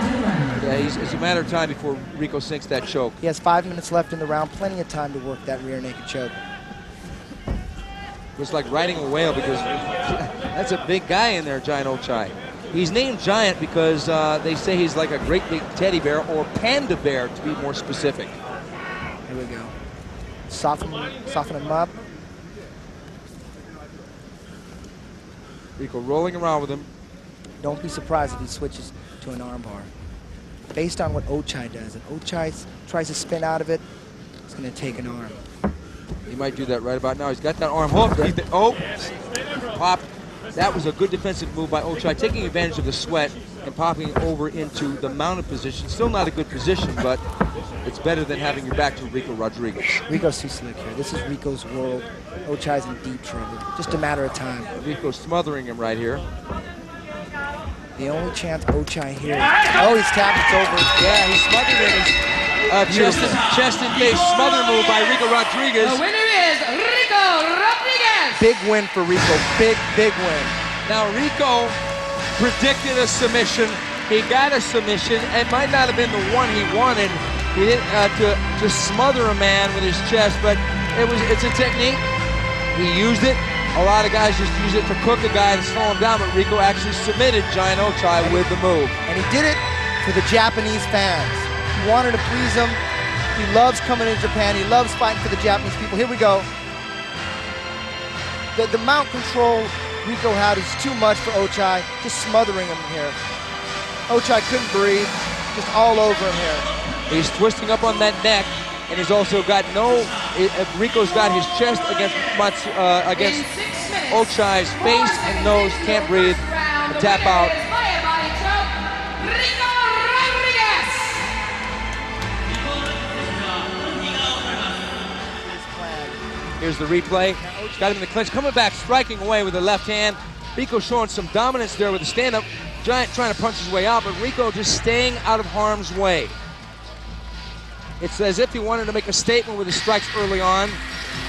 Yeah, it's a matter of time before Rico sinks that choke. He has 5 minutes left in the round. Plenty of time to work that rear naked choke. It's like riding a whale because that's a big guy in there, Giant Ochai. He's named Giant because they say he's like a great big teddy bear or panda bear, to be more specific. Here we go. Soften him up. Rico rolling around with him. Don't be surprised if he switches to an armbar. Based on what Ochai does, if Ochai tries to spin out of it, it's going to take an arm. He might do that right about now. He's got that arm hooked. Oh, pop. That was a good defensive move by Ochai, taking advantage of the sweat and popping over into the mounted position. Still not a good position, but it's better than having your back to Rico Rodriguez. Rico's too slick here. This is Rico's world. Ochai's in deep trouble. Just a matter of time. Rico's smothering him right here. The only chance Ochai here is... Oh, he's tapped. It's over. Yeah, he smothered him. Chest and face smother move by Rico Rodriguez. The winner is Rico Rodriguez. Big win for Rico. Big win. Now Rico predicted a submission. He got a submission. It might not have been the one he wanted. He didn't to smother a man with his chest, but it's a technique. He used it. A lot of guys just use it to cook a guy and slow him down, but Rico actually submitted Giant Ochai with the move. And he did it for the Japanese fans. He wanted to please them. He loves coming to Japan. He loves fighting for the Japanese people. Here we go. The mount control Rico had is too much for Ochai. Just smothering him here. Ochai couldn't breathe. Just all over him here. He's twisting up on that neck, and he's also got Rico's got his chest against Ochai's face and nose, can't breathe, and tap out. Here's the replay. Got him in the clinch, coming back, striking away with the left hand. Rico showing some dominance there with the stand-up. Giant trying to punch his way out, but Rico just staying out of harm's way. It's as if he wanted to make a statement with his strikes early on.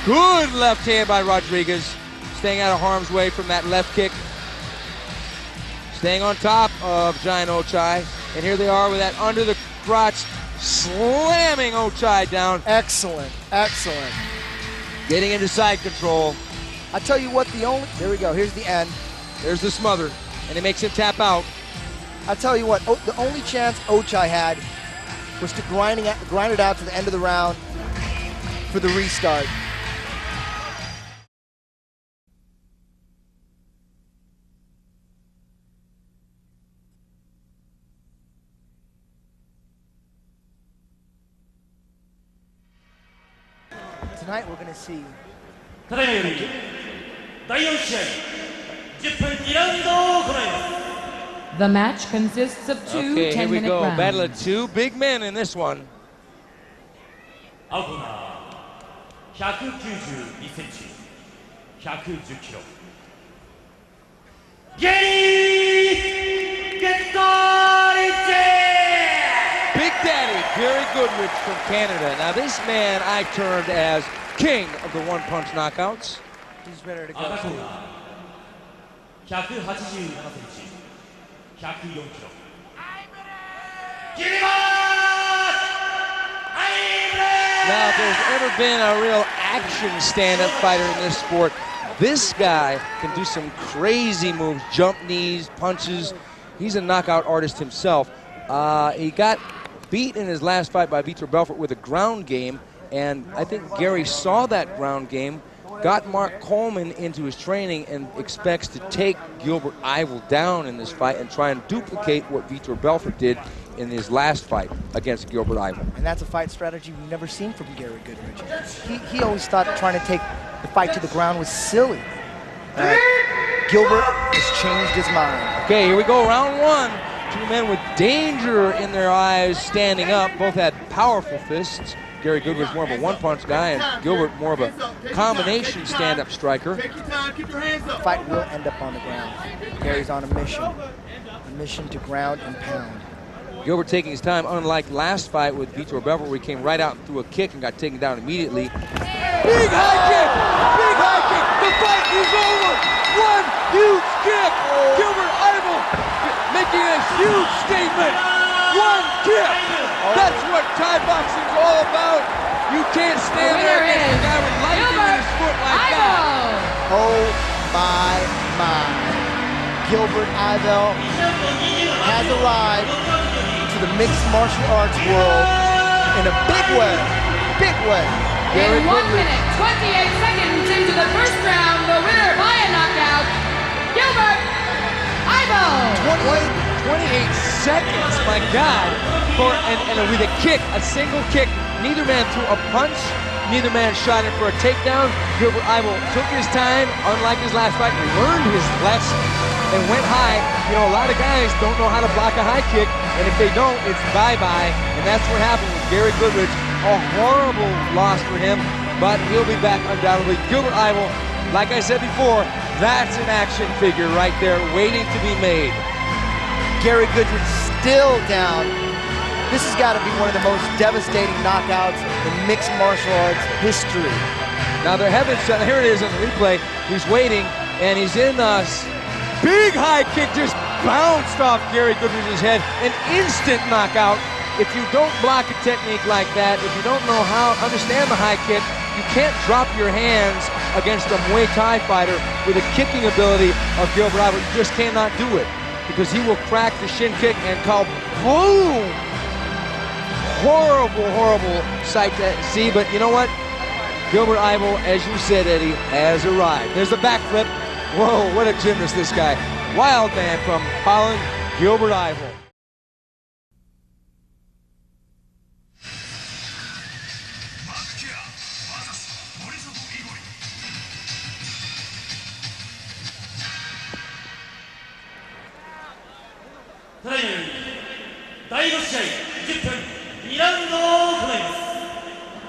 Good left hand by Rodriguez. Staying out of harm's way from that left kick. Staying on top of Giant Ochai. And here they are with that under the crotch, slamming Ochai down. Excellent. Getting into side control. I tell you what, there we go, here's the end. There's the smother, and it makes him tap out. I tell you what, the only chance Ochai had was to grind it out to the end of the round for the restart. Tonight we're going to see ただいまより第4試合10分2ラウンドを行います。 The match consists of two Okay, here we 10-minute go. rounds. Battle of two big men in this one. 青コーナー192センチ110キロゲリー・ゲットリッチ Big Daddy Gary Goodrich from Canada. Now this man I termed as king of the one-punch knockouts. He's ready to 赤 go. コーナー187センチ104キロ切ります Now, if there's ever been a real action stand-up fighter in this sport, this guy can do some crazy moves, jump knees, punches. He's a knockout artist himself. He got beat in his last fight by Vitor Belfort with a ground game, and I think Gary saw that ground game got Mark Coleman into his training and expects to take Gilbert Yvel down in this fight and try and duplicate what Vitor Belfort did in his last fight against Gilbert Yvel. And that's a fight strategy we've never seen from Gary Goodridge. He always thought trying to take the fight to the ground was silly. Gilbert has changed his mind. Okay, here we go, round one. Two men with danger in their eyes standing up. Both had powerful fists. Gary Goodridge more of a one-punch guy, and Gilbert more of a combination stand-up striker. The fight will end up on the ground. Gary's on a mission to ground and pound. Gilbert taking his time, unlike last fight with Vitor Belfort, where he came right out and threw a kick and got taken down immediately. Big high kick! Big high kick! The fight is over! One huge kick! Gilbert Yvel making a huge statement! One kick! That's what Thai boxing's all about! You can't stand there against a guy with lightning in his foot like that! Oh my. Gilbert Yvel has arrived to the mixed martial arts world in a big way. Big way. In 1 minute, 28 seconds into the first round, the winner by a knockout, Gilbert Yvel. 28 seconds, my God. And with a kick, a single kick. Neither man threw a punch. Neither man shot in for a takedown. Gilbert Yvel took his time, unlike his last fight, learned his lesson, and went high. You know, a lot of guys don't know how to block a high kick, and if they don't, it's bye-bye. And that's what happened with Gary Goodridge. A horrible loss for him, but he'll be back undoubtedly. Gilbert Yvel, like I said before, that's an action figure right there waiting to be made. Gary Goodridge still down. This has got to be one of the most devastating knockouts in mixed martial arts history. Now there have been, here it is on the replay. He's waiting, and he's in a big high kick, just bounced off Gary Goodridge's head. An instant knockout. If you don't block a technique like that, if you don't know how, understand the high kick, you can't drop your hands against a Muay Thai fighter with the kicking ability of Gilbert Yvel. You just cannot do it, because he will crack the shin kick and call boom. Horrible, horrible sight to see, but you know what? Gilbert Yvel, as you said, Eddie, has arrived. There's the backflip. Whoa, what a gymnast this guy. Wild man from Holland, Gilbert Yvel.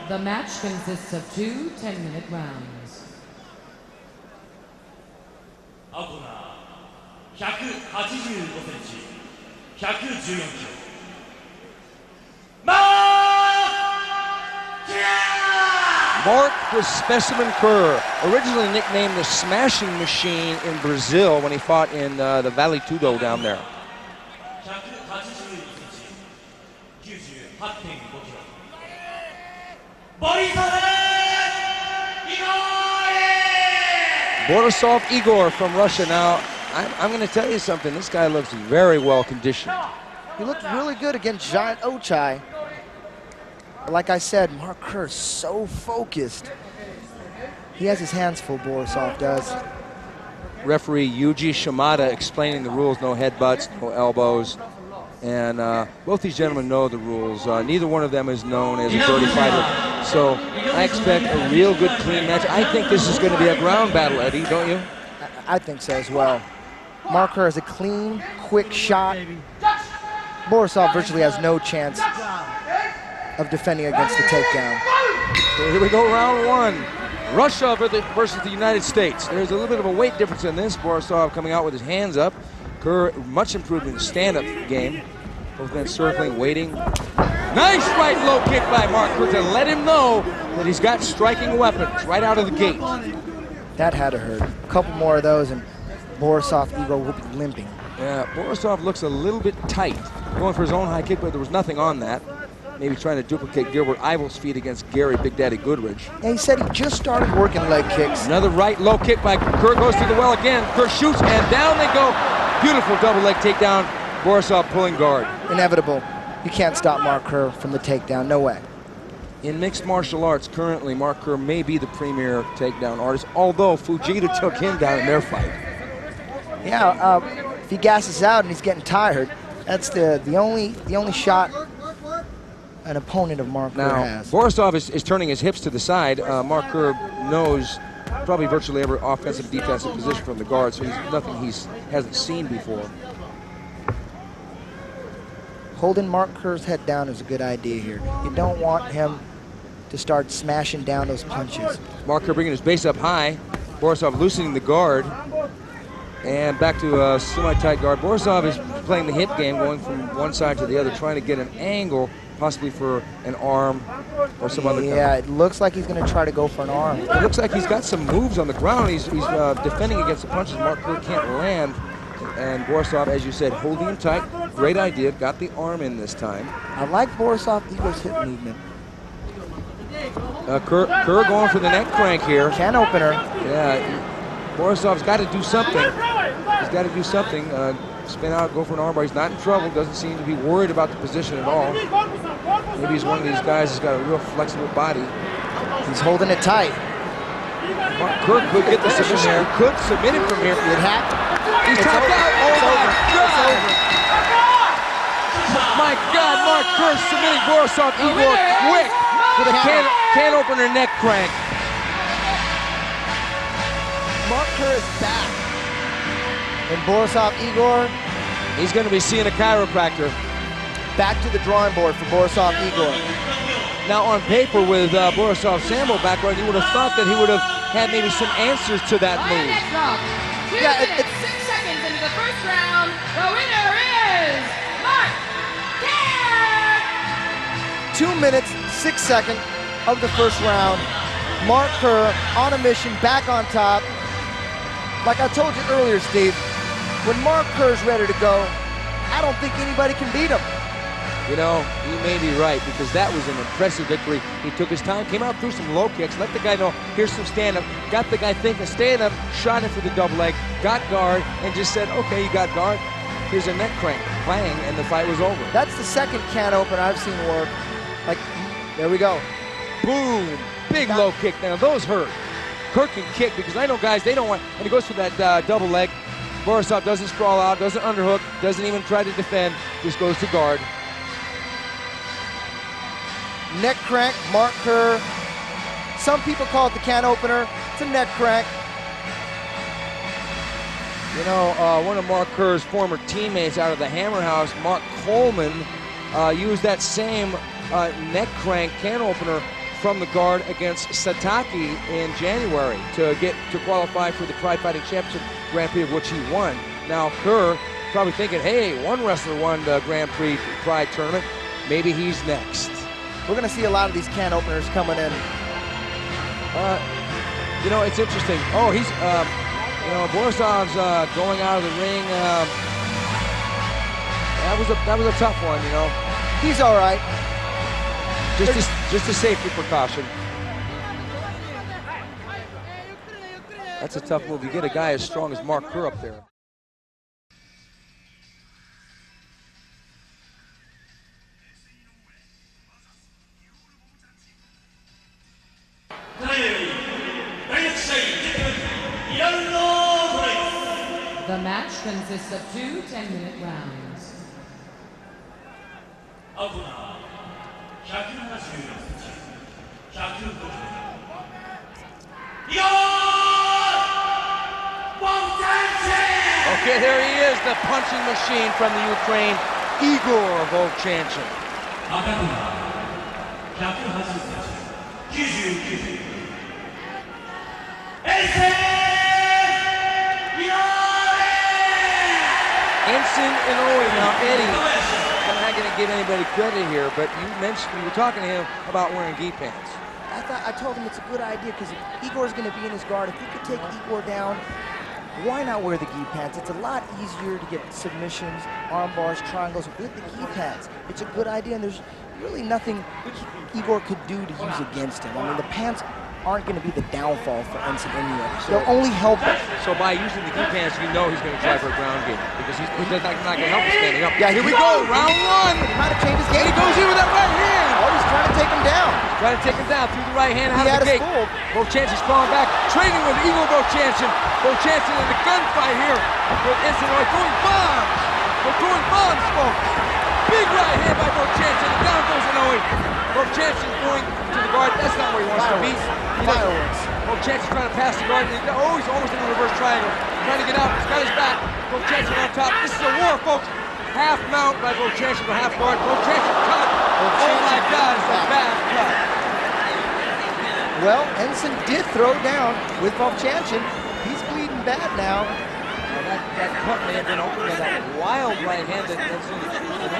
The match consists of 2 10-minute rounds. 青コーナー185センチ114キロMark the Specimen Kerr, originally nicknamed the Smashing Machine in Brazil when he fought in the Vale Tudo down there. 182センチ98.5キロBorisov Igor from Russia. Now, I'm going to tell you something. This guy looks very well conditioned. He looked really good against Giant Ochai. But like I said, Mark Kerr is so focused. He has his hands full, Borisov does. Referee Yuji Shimada explaining the rules: no headbutts, no elbows. And both these gentlemen know the rules. Neither one of them is known as a dirty fighter. So I expect a real good, clean match. I think this is going to be a ground battle, Eddie, don't you? I think so as well. Mark Kerr has a clean, quick shot. Borisov virtually has no chance of defending against the takedown. So here we go, round one. Russia versus the United States. There's a little bit of a weight difference in this. Borisov coming out with his hands up. Kerr much improved in the stand-up game. Both men circling, waiting. Nice right low kick by Mark Kerr to let him know that he's got striking weapons right out of the gate. That had to hurt. A couple more of those and Borisov Igor will be limping. Yeah, Borisov looks a little bit tight. Going for his own high kick, but there was nothing on that. Maybe trying to duplicate Gilbert Yvel's feat against Gary Big Daddy Goodridge. Yeah, he said he just started working leg kicks. Another right low kick by Kerr, goes to the well again. Kerr shoots and down they go. Beautiful double leg takedown. Borisov pulling guard. Inevitable. You can't stop Mark Kerr from the takedown. No way. In mixed martial arts, currently, Mark Kerr may be the premier takedown artist, although Fujita took him down in their fight. Yeah, if he gasses out and he's getting tired, that's the only shot an opponent of Mark Kerr Now, has. Borisov is turning his hips to the side. Mark Kerr knows probably virtually every offensive, defensive position from the guard, so he's nothing he hasn't seen before. Holding Mark Kerr's head down is a good idea here. You don't want him to start smashing down those punches. Mark Kerr bringing his base up high. Borisov loosening the guard. And back to a semi-tight guard. Borisov is playing the hip game, going from one side to the other, trying to get an angle, possibly for an arm or some other kind. Yeah, it looks like he's going to try to go for an arm. It looks like he's got some moves on the ground. He's defending against the punches Mark Kerr can't land. And Borisov, as you said, holding him tight. Great idea. Got the arm in this time. I like Borisov Igor's hip movement. Kerr going for the neck crank here. Can opener. Yeah, Borisov's got to do something. He's got to do something. Spin out, go for an armbar. He's not in trouble. Doesn't seem to be worried about the position at all. Maybe he's one of these guys who's got a real flexible body. He's holding it tight. Mark Kerr could get the submission here. Could submit him from here. It happened. He's It's tapped over. out. Oh It's my over. God! It's over. My God, Mark Kerr submitting Borisov Igor quick with a can opener neck crank. Mark Kerr is back. And Borisov Igor, He's going to be seeing a chiropractor. back to the drawing board for Borisov Igor. Now on paper with Borisov's sambo background, you would have thought that he would have had maybe some answers to that By a move. neck drop. 2 Yeah, minutes, 6 seconds into the first round. The winner is Mark Kerr. 2 minutes, 6 seconds of the first round. Mark Kerr on a mission, back on top. Like I told you earlier, Steve, when Mark Kerr's ready to go, I don't think anybody can beat him. You know, you may be right, because that was an impressive victory. He took his time, came out through some low kicks, let the guy know, here's some stand-up, got the guy thinking, stand up, shot him for the double leg, got guard, and just said, okay, you got guard, here's a neck crank, bang, and the fight was over. That's the second can opener I've seen work. Like, there we go. Boom, big low kick. Now those hurt. Kerr can kick, because I know guys, they don't want, when he goes for that double leg, Borisov doesn't sprawl out, doesn't underhook, doesn't even try to defend, just goes to guard. Neck crank, Mark Kerr. Some people call it the can opener. It's a neck crank. You know, one of Mark Kerr's former teammates out of the Hammer House, Mark Coleman, used that same neck crank can opener from the guard against Sataki in January to qualify for the Pride Fighting Championship Grand Prix, of which he won. Now Kerr probably thinking, hey, one wrestler won the Grand Prix Pride tournament, maybe he's next. We're going to see a lot of these can openers coming in. You know, it's interesting. Oh, he's, you know, Borisov's going out of the ring. That was a tough one, you know. He's all right. Just a safety precaution. That's a tough move. You get a guy as strong as Mark Kerr up there. The match consists of 2 10-minute rounds. Okay, there he is, the punching machine from the Ukraine, Igor Vovchanchin. 180 Ensign Inoue. Now, Eddie, I'm not going to give anybody credit here, but you were talking to him about wearing gi pants. I told him it's a good idea because if Igor's going to be in his guard, if you could take Igor down, why not wear the gi pants? It's a lot easier to get submissions, arm bars, triangles with the gi pants. It's a good idea, and there's really nothing Igor could do to use against him. I mean, the pants aren't going to be the downfall for Enson Inoue. They'll only help him. So by using the deep hands, you know he's going to try for a ground game because he's not going to help him standing up. Yeah, here we go, round one. He might have changed his And game. he goes in with that right hand. Oh, he's trying to take him down. Trying to take him down through the right hand out He of had the us gate. fooled. Beauchanchen's falling back, training with Igor Beauchanchen. Beauchanchen in the gunfight here with Enson Inoue throwing bombs. They're throwing bombs, folks. Big right hand by Beauchanchen, and down goes Inoue. Beauchanchen's going to the guard. That's not where he wants to be. Fireworks. Beauchanchen's trying to pass the guard. He's almost in a reverse triangle. Trying to get out. He's got his back. Beauchanchen on top. This is a war, folks. Half mount by Beauchanchen for half guard. Beauchanchen cut. Oh my God, it's a bad cut. Well, Enson did throw down with Beauchanchen. He's bleeding bad now. That cut may have been open by that wild right hand that Enson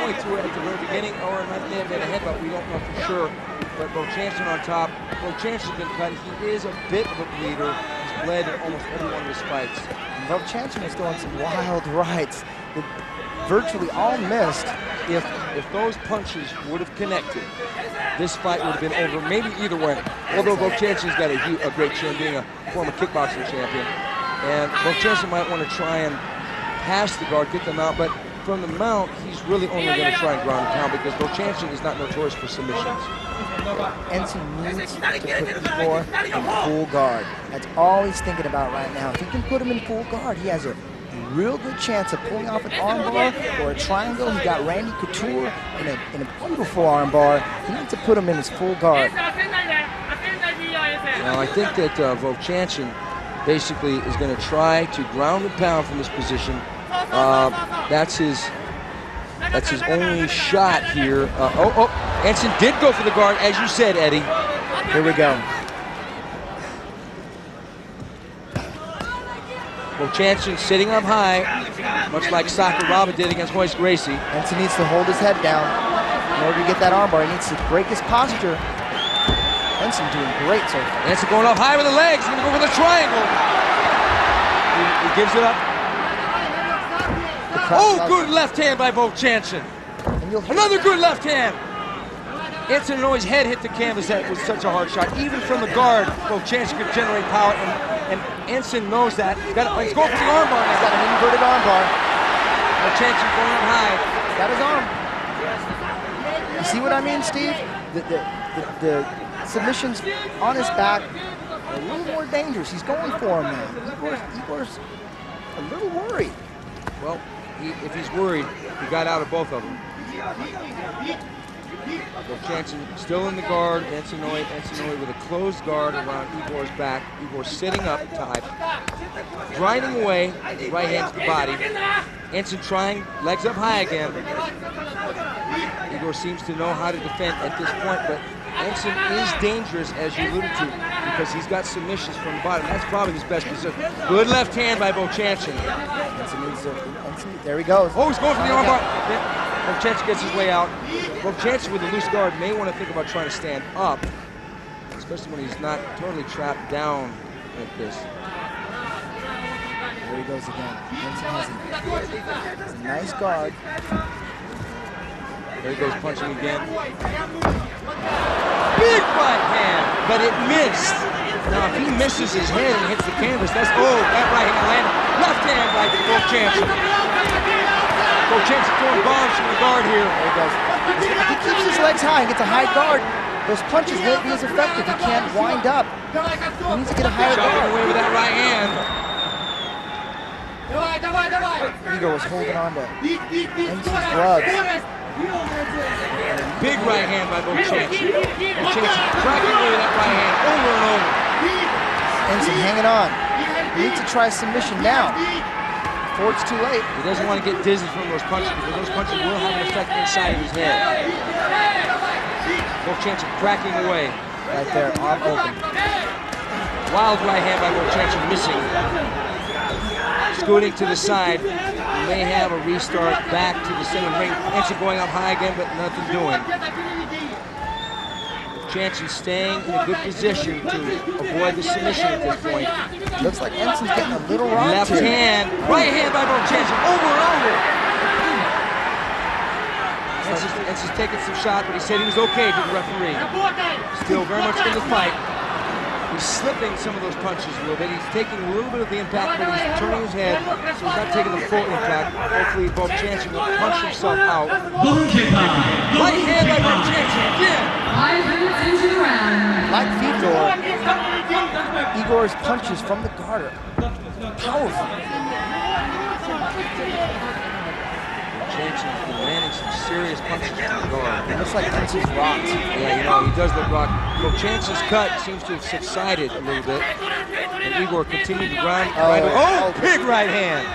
only threw it at the very beginning, or it may have been a headbutt. We don't know for sure. But Beauchanchen on top. Beauchanchen's been cut. He is a bit of a bleeder. He's bled in almost every one of his fights. Beauchanchen is throwing some wild rights that virtually all missed. If those punches would have connected, this fight would have been over maybe either way. Although Beauchanchen's got a great chin, being a former kickboxing champion. And Beauchanchen might want to try and pass the guard, get them out, but from the mount, he's really only going to try and ground and pound because Beauchanchen is not notorious for submissions. Enson needs to put Igor in full guard. That's all he's thinking about right now. If he can put him in full guard, he has a real good chance of pulling off an armbar or a triangle. He got Randy Couture in a beautiful armbar. He needs to put him in his full guard. Now, I think that Beauchanchen basically is going to try to ground and pound from this position. That's his only shot here. Enson did go for the guard, as you said, Eddie. Here we go. Beauchanchen sitting up high, much like Sakuraba did against Royce Gracie. Enson needs to hold his head down in order to get that armbar. He needs to break his posture. Enson doing great so far. Enson going up high with the legs, going to go for the triangle. He gives it up. Oh, good left hand by Beauchanchen. Another good left hand. Enson Inoue's head hit the canvas. That was such a hard shot. Even from the guard, Beauchanchen could generate power, and Enson knows that. He's going for the armbar. He's got an inverted armbar. Beauchanchen going up high. Got his arm. You see what I mean, Steve? The submissions on his back are a little more dangerous. He's going for him now. Igor's a little worried. Well, if he's worried, he got out of both of them. Beauchanchen still in the guard. Enson Inoue with a closed guard around Igor's back. Igor sitting up tied, grinding away, right hand to the body. Enson trying, legs up high again. Igor seems to know how to defend at this point, but Enson is dangerous, as you alluded to, because he's got submissions from the bottom. That's probably his best position. Good left hand by Beauchanchen. There he goes. Oh, he's going for the armbar. Beauchanchen gets his way out. Beauchanchen with a loose guard may want to think about trying to stand up, especially when he's not totally trapped down like this. There he goes again. Enson has a nice guard. There he goes punching again. Big right hand, but it missed. Now, if he misses his head and hits the canvas, that right hand landed. Left hand by Beauchanchen. Beauchanchen throwing bombs from the guard here. There he goes. If he keeps his legs high and gets a high guard, those punches won't be as effective. He can't wind up. He needs to get a higher Chopping guard. away with that right hand. Igor was holding on to Enson's gloves. Big right hand by Beauchanchen. Beauchanchen cracking away with that right hand over and over. Enson hanging on. He needs to try submission now before it's too late. He doesn't want to get dizzy from those punches because those punches will have an effect inside of his head. Beauchanchen cracking away. Right there, arm open. Wild right hand by Beauchanchen missing. Scooting to the side. We may have a restart back to the center ring. Enson going up high again, but nothing doing. Beauchanchen staying in a good position to avoid the submission at this point. Looks like Enson's getting a little rocked Left here. hand, right hand by Beauchanchen, over and over. Enson's taking some shot, but he said he was okay to the referee. Still very much in the fight. He's slipping some of those punches a little bit. He's taking a little bit of the impact, but he's turning his head, so he's not taking the full impact. Hopefully, Bob Jansen will punch himself out. Right hand by Bob Jansen again. 5 minutes into the round. Like Vitor, Igor's punches from the guard are powerful. Jansen's been landing some serious punches from the guard. It looks like Ensign's rocked. Yeah, you know, he does look rock. Bob Jansen's cut seems to have subsided a little bit. And Igor continued to grind. Big right hand.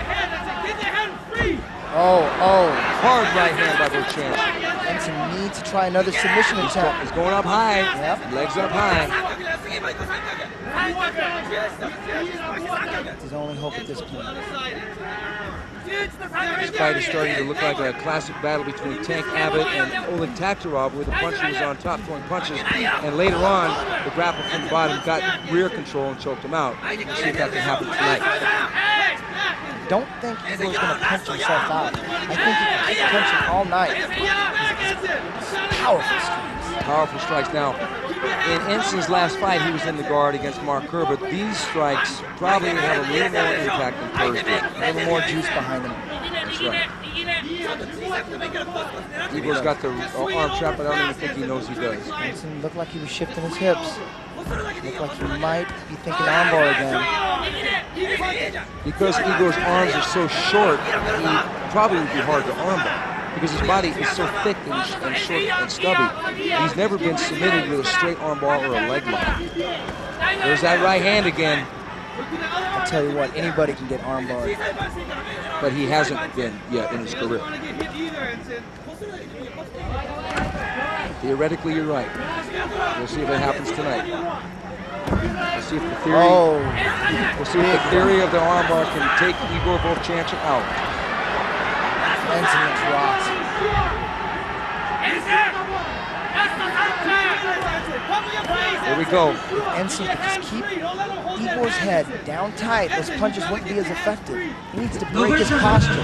Hard right hand by Bob Jansen. Ensign needs to try another submission attempt. He's going up high. Yep. Legs up high. It's his only hope at this point. This fight is starting to look like a classic battle between Tank Abbott and Oleg Taktarov, where the puncher was on top throwing punches, and later on, the grappler from the bottom got rear control and choked him out. We'll see if that can happen tonight. Don't think Igor's going to punch himself out. I think he can keep punching all night. Powerful strikes. Powerful strikes. Now, in Ensign's last fight, he was in the guard against Mark Kerr, but these strikes probably have a little more impact than Thursday. A little more juice behind him. That's right. Igor's got the arm trap, but I don't even think he knows he does. Ensign looked like he was shifting his hips. Looked like he might be thinking armbar again. Because Igor's arms are so short, he probably would be hard to armbar. Because his body is so thick and short and stubby. He's never been submitted with a straight armbar or a leg lock. There's that right hand again. I'll tell you what, anybody can get armbarred. But he hasn't been yet in his career. Theoretically, you're right. We'll see if it happens tonight. We'll see if the theory, we'll see if the theory of the armbar can take Igor Vovchanchyn out. Ensign is rocked. Here we go. If Ensign could just keep Igor's head down tight, those punches wouldn't be as effective. He needs to break his posture. 3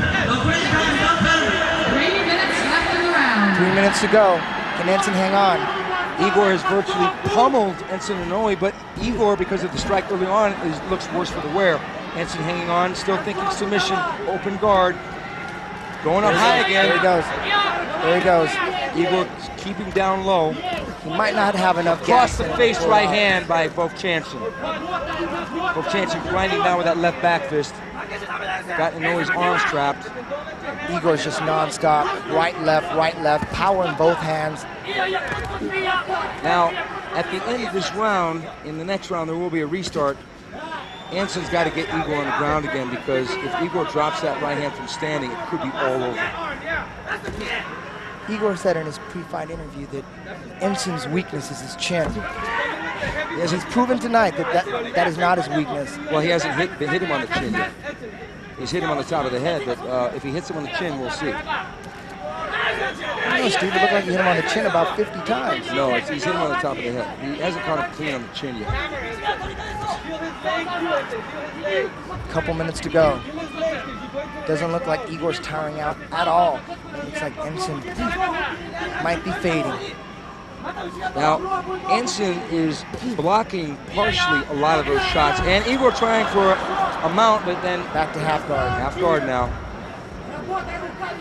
minutes left in the round. 3 minutes to go. Can Ensign hang on? Igor has virtually pummeled Ensign Inoue, but Igor, because of the strike early on, looks worse for the wear. Ensign hanging on, still thinking submission, open guard. Going up high again. There he goes. There he goes. Igor keeping down low. He might not have enough Across gas the in him face to pull right out. hand by Vovchanchyn. Vovchanchyn grinding down with that left back fist. Got Inoue's arms trapped. Igor's just non-stop. Right, left, power in both hands. Now, at the end of this round, in the next round, there will be a restart. Ensign's got to get Igor on the ground again, because if Igor drops that right hand from standing, it could be all over. Igor said in his pre-fight interview that Ensign's weakness is his chin. Yes, he's proven tonight that is not his weakness. Well, he hasn't hit him on the chin yet. He's hit him on the top of the head, but if he hits him on the chin, we'll see. I don't know, Steve, it looked like he hit him on the chin about 50 times. No, he's hit him on the top of the head. He hasn't caught him clean on the chin yet. Couple minutes to go. Doesn't look like Igor's tiring out at all. It looks like Ensign might be fading. Now, Ensign is blocking partially a lot of those shots, and Igor trying for a mount, but then Back to half guard. half guard now.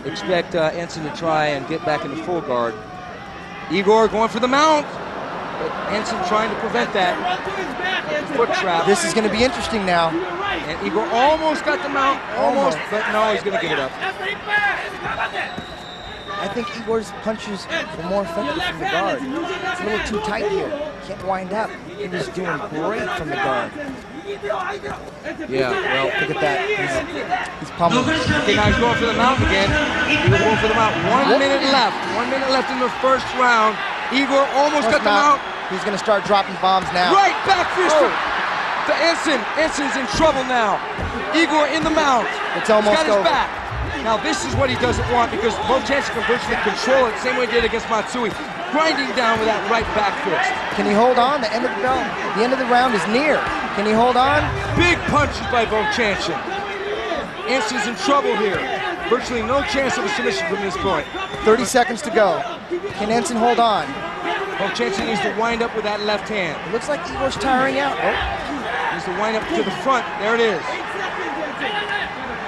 Expect Ensign to try and get back into full guard. Igor going for the mount, but Ensign trying to prevent that. Foot trap. This is going to be interesting now. And Igor almost got the mount, almost, but no, he's going to give it up. I think Igor's punches were more effective from the guard. It's a little too tight here. Can't wind up. He was doing great from the guard. Yeah, well, Look at that. He's pummeling. okay, now he's going for the mount again. Igor going for the mount. 1 minute left. 1 minute left in the first round. Igor almost got the mount. He's going to start dropping bombs now. Right back fist to Ensign. Ensign's in trouble now. Igor in the mount. It's almost He's got his over. back. Now this is what he doesn't want, because Vovchanchyn can virtually control it, same way he did against Matsui. Grinding down with that right back fist. Can he hold on? The end of the round is near. Can he hold on? Big punches by Vovchanchyn. Ensign's in trouble here. Virtually no chance of a submission from this point. 30 seconds to go. Can Ensign hold on? Vovchanchyn needs to wind up with that left hand. It looks like Igor's tiring out. Oh, Needs to wind up to the front. There it is.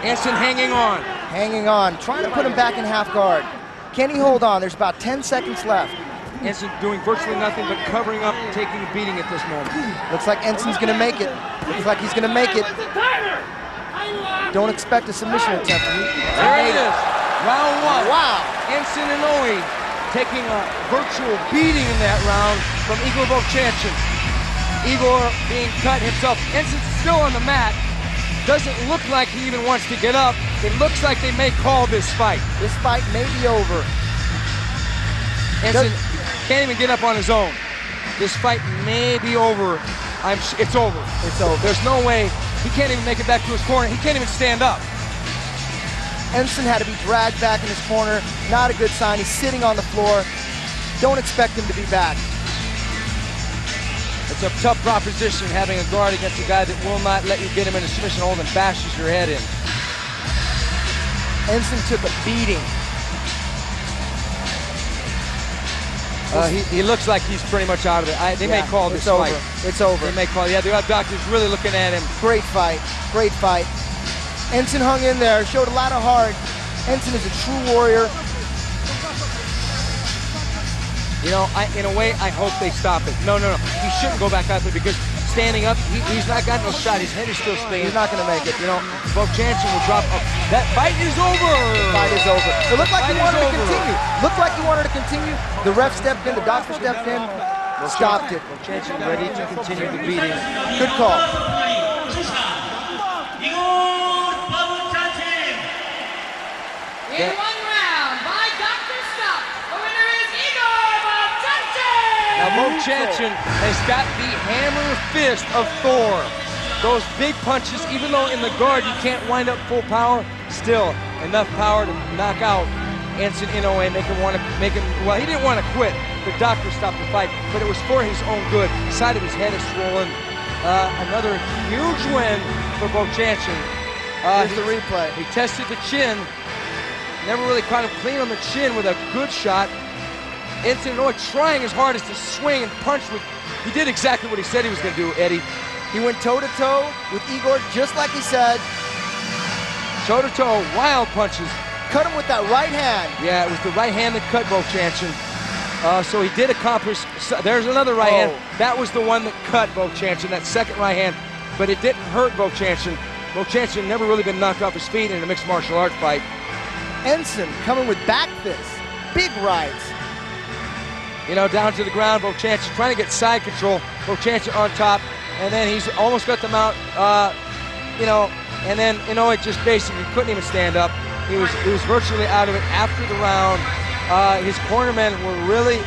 Ensign hanging on. hanging on, trying to put him back in half guard. Can he hold on? There's about 10 seconds left. Ensign doing virtually nothing but covering up, taking a beating at this moment. Looks like Ensign's gonna make it. Looks like he's gonna make it. Don't expect a submission attempt. There it is. Round one. Wow. Ensign Inoue taking a virtual beating in that round from Igor Vovchanchyn. Igor being cut himself. Ensign's still on the mat. Doesn't look like he even wants to get up. It looks like they may call this fight. This fight may be over. Ensign can't even get up on his own. This fight may be over. It's over. It's over. There's no way. He can't even make it back to his corner. He can't even stand up. Ensign had to be dragged back in his corner. Not a good sign. He's sitting on the floor. Don't expect him to be back. It's a tough proposition having a guard against a guy that will not let you get him in a submission hold and bashes your head in. Ensign took a beating. He looks like he's pretty much out of it. They may call this fight. It's over. They may call. Yeah, the doctor's really looking at him. Great fight. Great fight. Ensign hung in there, showed a lot of heart. Ensign is a true warrior. You know, in a way, I hope they stop it. No. He shouldn't go back out there because standing up, he's not got no shot. His head is still spinning. He's not going to make it. You know, Vovchanchyn will drop up. That fight is over. Fight is over. It looked like he wanted to over. continue. Looked like he wanted to continue. The ref stepped in. The doctor stepped in. Stopped it. Vovchanchyn ready to continue the beating. Good call. In one round, by Dr. Stop, the winner is Igor Vovchanchyn! Now Vovchanchyn has got the hammer fist of Thor. Those big punches, even though in the guard you can't wind up full power, still enough power to knock out Ensign Inoue, well, he didn't want to quit. The doctor stopped the fight, but it was for his own good. The side of his head is swollen. Another huge win for Vovchanchyn. Here's the replay. He tested the chin. Never really caught him clean on the chin with a good shot. Ensign Inoue trying his hardest to swing and punch. He did exactly what he said he was going to do, Eddie. He went toe-to-toe with Igor, just like he said. Toe-to-toe, wild punches. Cut him with that right hand. Yeah, it was the right hand that cut Vovchanchyn. So he did accomplish. There's another right hand. That was the one that cut Vovchanchyn, that second right hand. But it didn't hurt Vovchanchyn. Vovchanchyn never really been knocked off his feet in a mixed martial arts fight. Ensign coming with back fists. Big rights. You know, down to the ground, Vovchanchyn trying to get side control. Vovchanchyn on top, and then he's almost got them out, and then Inoue just basically couldn't even stand up. He was virtually out of it after the round. His cornermen were really,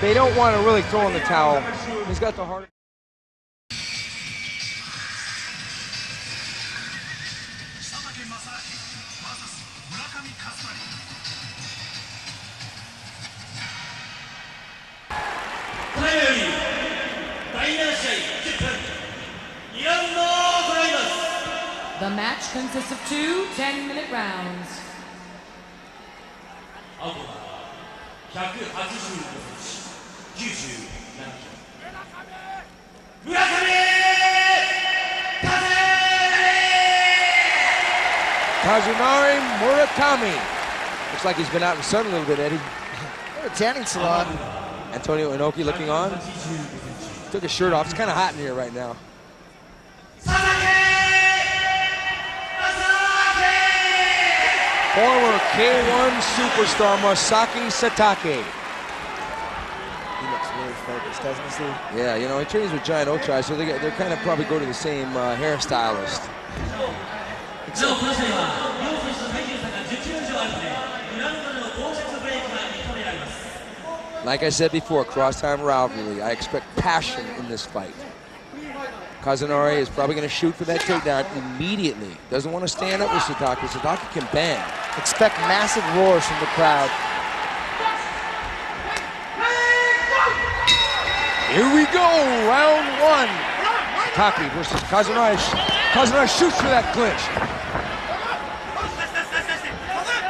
they don't want to really throw in the towel. He's got the heart. The match consists of 2 10-minute rounds. 青コーナー185センチ、97キロ。村上Kazunari Murakami. Looks like he's been out in the sun a little bit, Eddie. A tanning salon. Antonio Inoki looking on. Took his shirt off. It's kind of hot in here right now. Former K1 superstar Masaki Satake. He looks really focused, doesn't he, Steve? Yeah, you know, he trains with Giant Ochai, so they're kind of probably go to the same hairstylist. Like I said before, cross-time rivalry. I expect passion in this fight. Kazunari is probably going to shoot for that takedown immediately. Doesn't want to stand up with Satake. Satake can bang. Expect massive roars from the crowd. Here we go, round one. Satake versus Kazunari. Kazunari shoots for that clinch.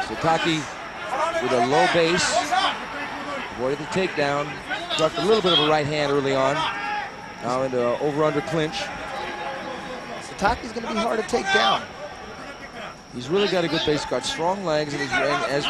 Satake with a low base. Avoided the takedown. Dropped a little bit of a right hand early on. Now into over-under clinch. Sataki's going to be hard to take down. He's really got a good base, got strong legs, and as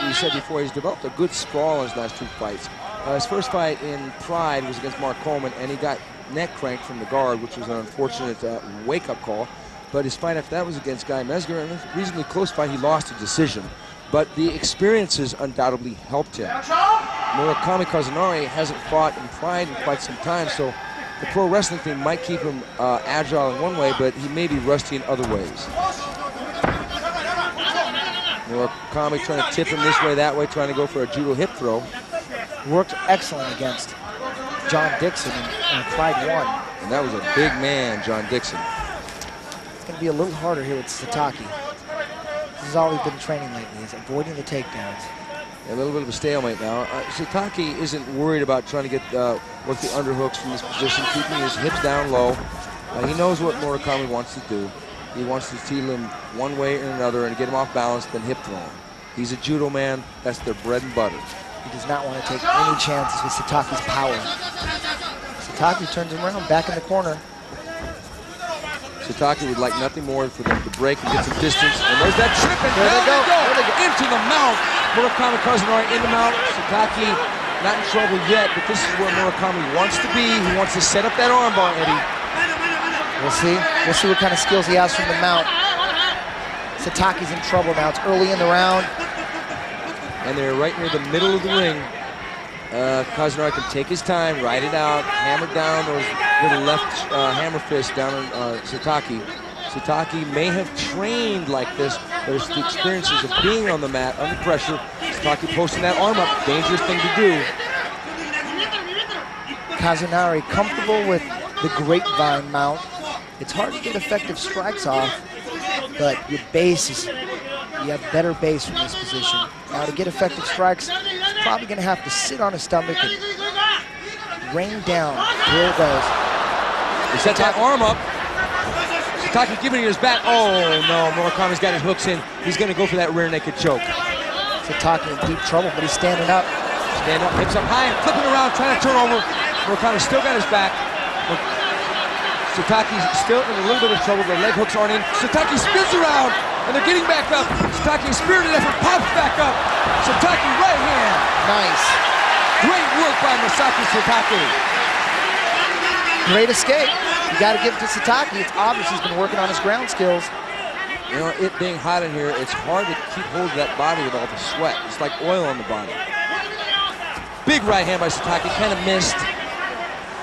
we said before, he's developed a good sprawl in his last 2 fights. His first fight in Pride was against Mark Coleman, and he got neck cranked from the guard, which was an unfortunate wake-up call. But his fight after that was against Guy Mesger, and a reasonably close fight. He lost a decision. But the experiences undoubtedly helped him. Murakami Kazunari hasn't fought in Pride in quite some time, so the pro wrestling thing might keep him agile in one way, but he may be rusty in other ways. Murakami trying to tip him this way, that way, trying to go for a judo hip throw. Worked excellent against John Dixon in Pride 1. And that was a big man, John Dixon. It's going to be a little harder here with Sataki. This is all he's been training lately, is avoiding the takedowns. A little bit of a stalemate now. Sataki isn't worried about trying to get work the underhooks from this position, keeping his hips down low. He knows what Murakami wants to do. He wants to steal him one way or another and get him off balance, then hip throw him. He's a judo man. That's their bread and butter. He does not want to take any chances with Sataki's power. Sataki turns him around, back in the corner. Sataki would like nothing more for them to break and get some distance. And there's that trip, and there they go. Into the mount. Murakami Kazunari in the mount. Sataki not in trouble yet, but this is where Murakami wants to be. He wants to set up that armbar, Eddie. We'll see. We'll see what kind of skills he has from the mount. Sataki's in trouble now. It's early in the round. And they're right near the middle of the ring. Kazunari can take his time, ride it out, hammer down those little left hammer fists down on Sataki. Sataki may have trained like this, but it's the experiences of being on the mat under pressure. Sataki posting that arm up, dangerous thing to do. Kazunari comfortable with the grapevine mount. It's hard to get effective strikes off, but your base is, you have better base from this position. Now to get effective strikes, he's probably going to have to sit on his stomach and rain down. Here it goes. He sets that arm up. Sataki giving it his back. Oh no, Murakami's got his hooks in. He's going to go for that rear naked choke. Sataki in deep trouble, but he's standing up. Stand up, hips up high, and flipping around, trying to turn over. Murakami's still got his back. Sataki's still in a little bit of trouble. The leg hooks aren't in. Sataki spins around, and they're getting back up. Sataki, spirited effort, pops back up. Sataki, right hand. Nice. Great work by Masaaki Sataki. Great escape. You got to give it to Sataki. It's obvious he's been working on his ground skills. You know, it being hot in here, it's hard to keep hold of that body with all the sweat. It's like oil on the body. Big right hand by Sataki, kind of missed.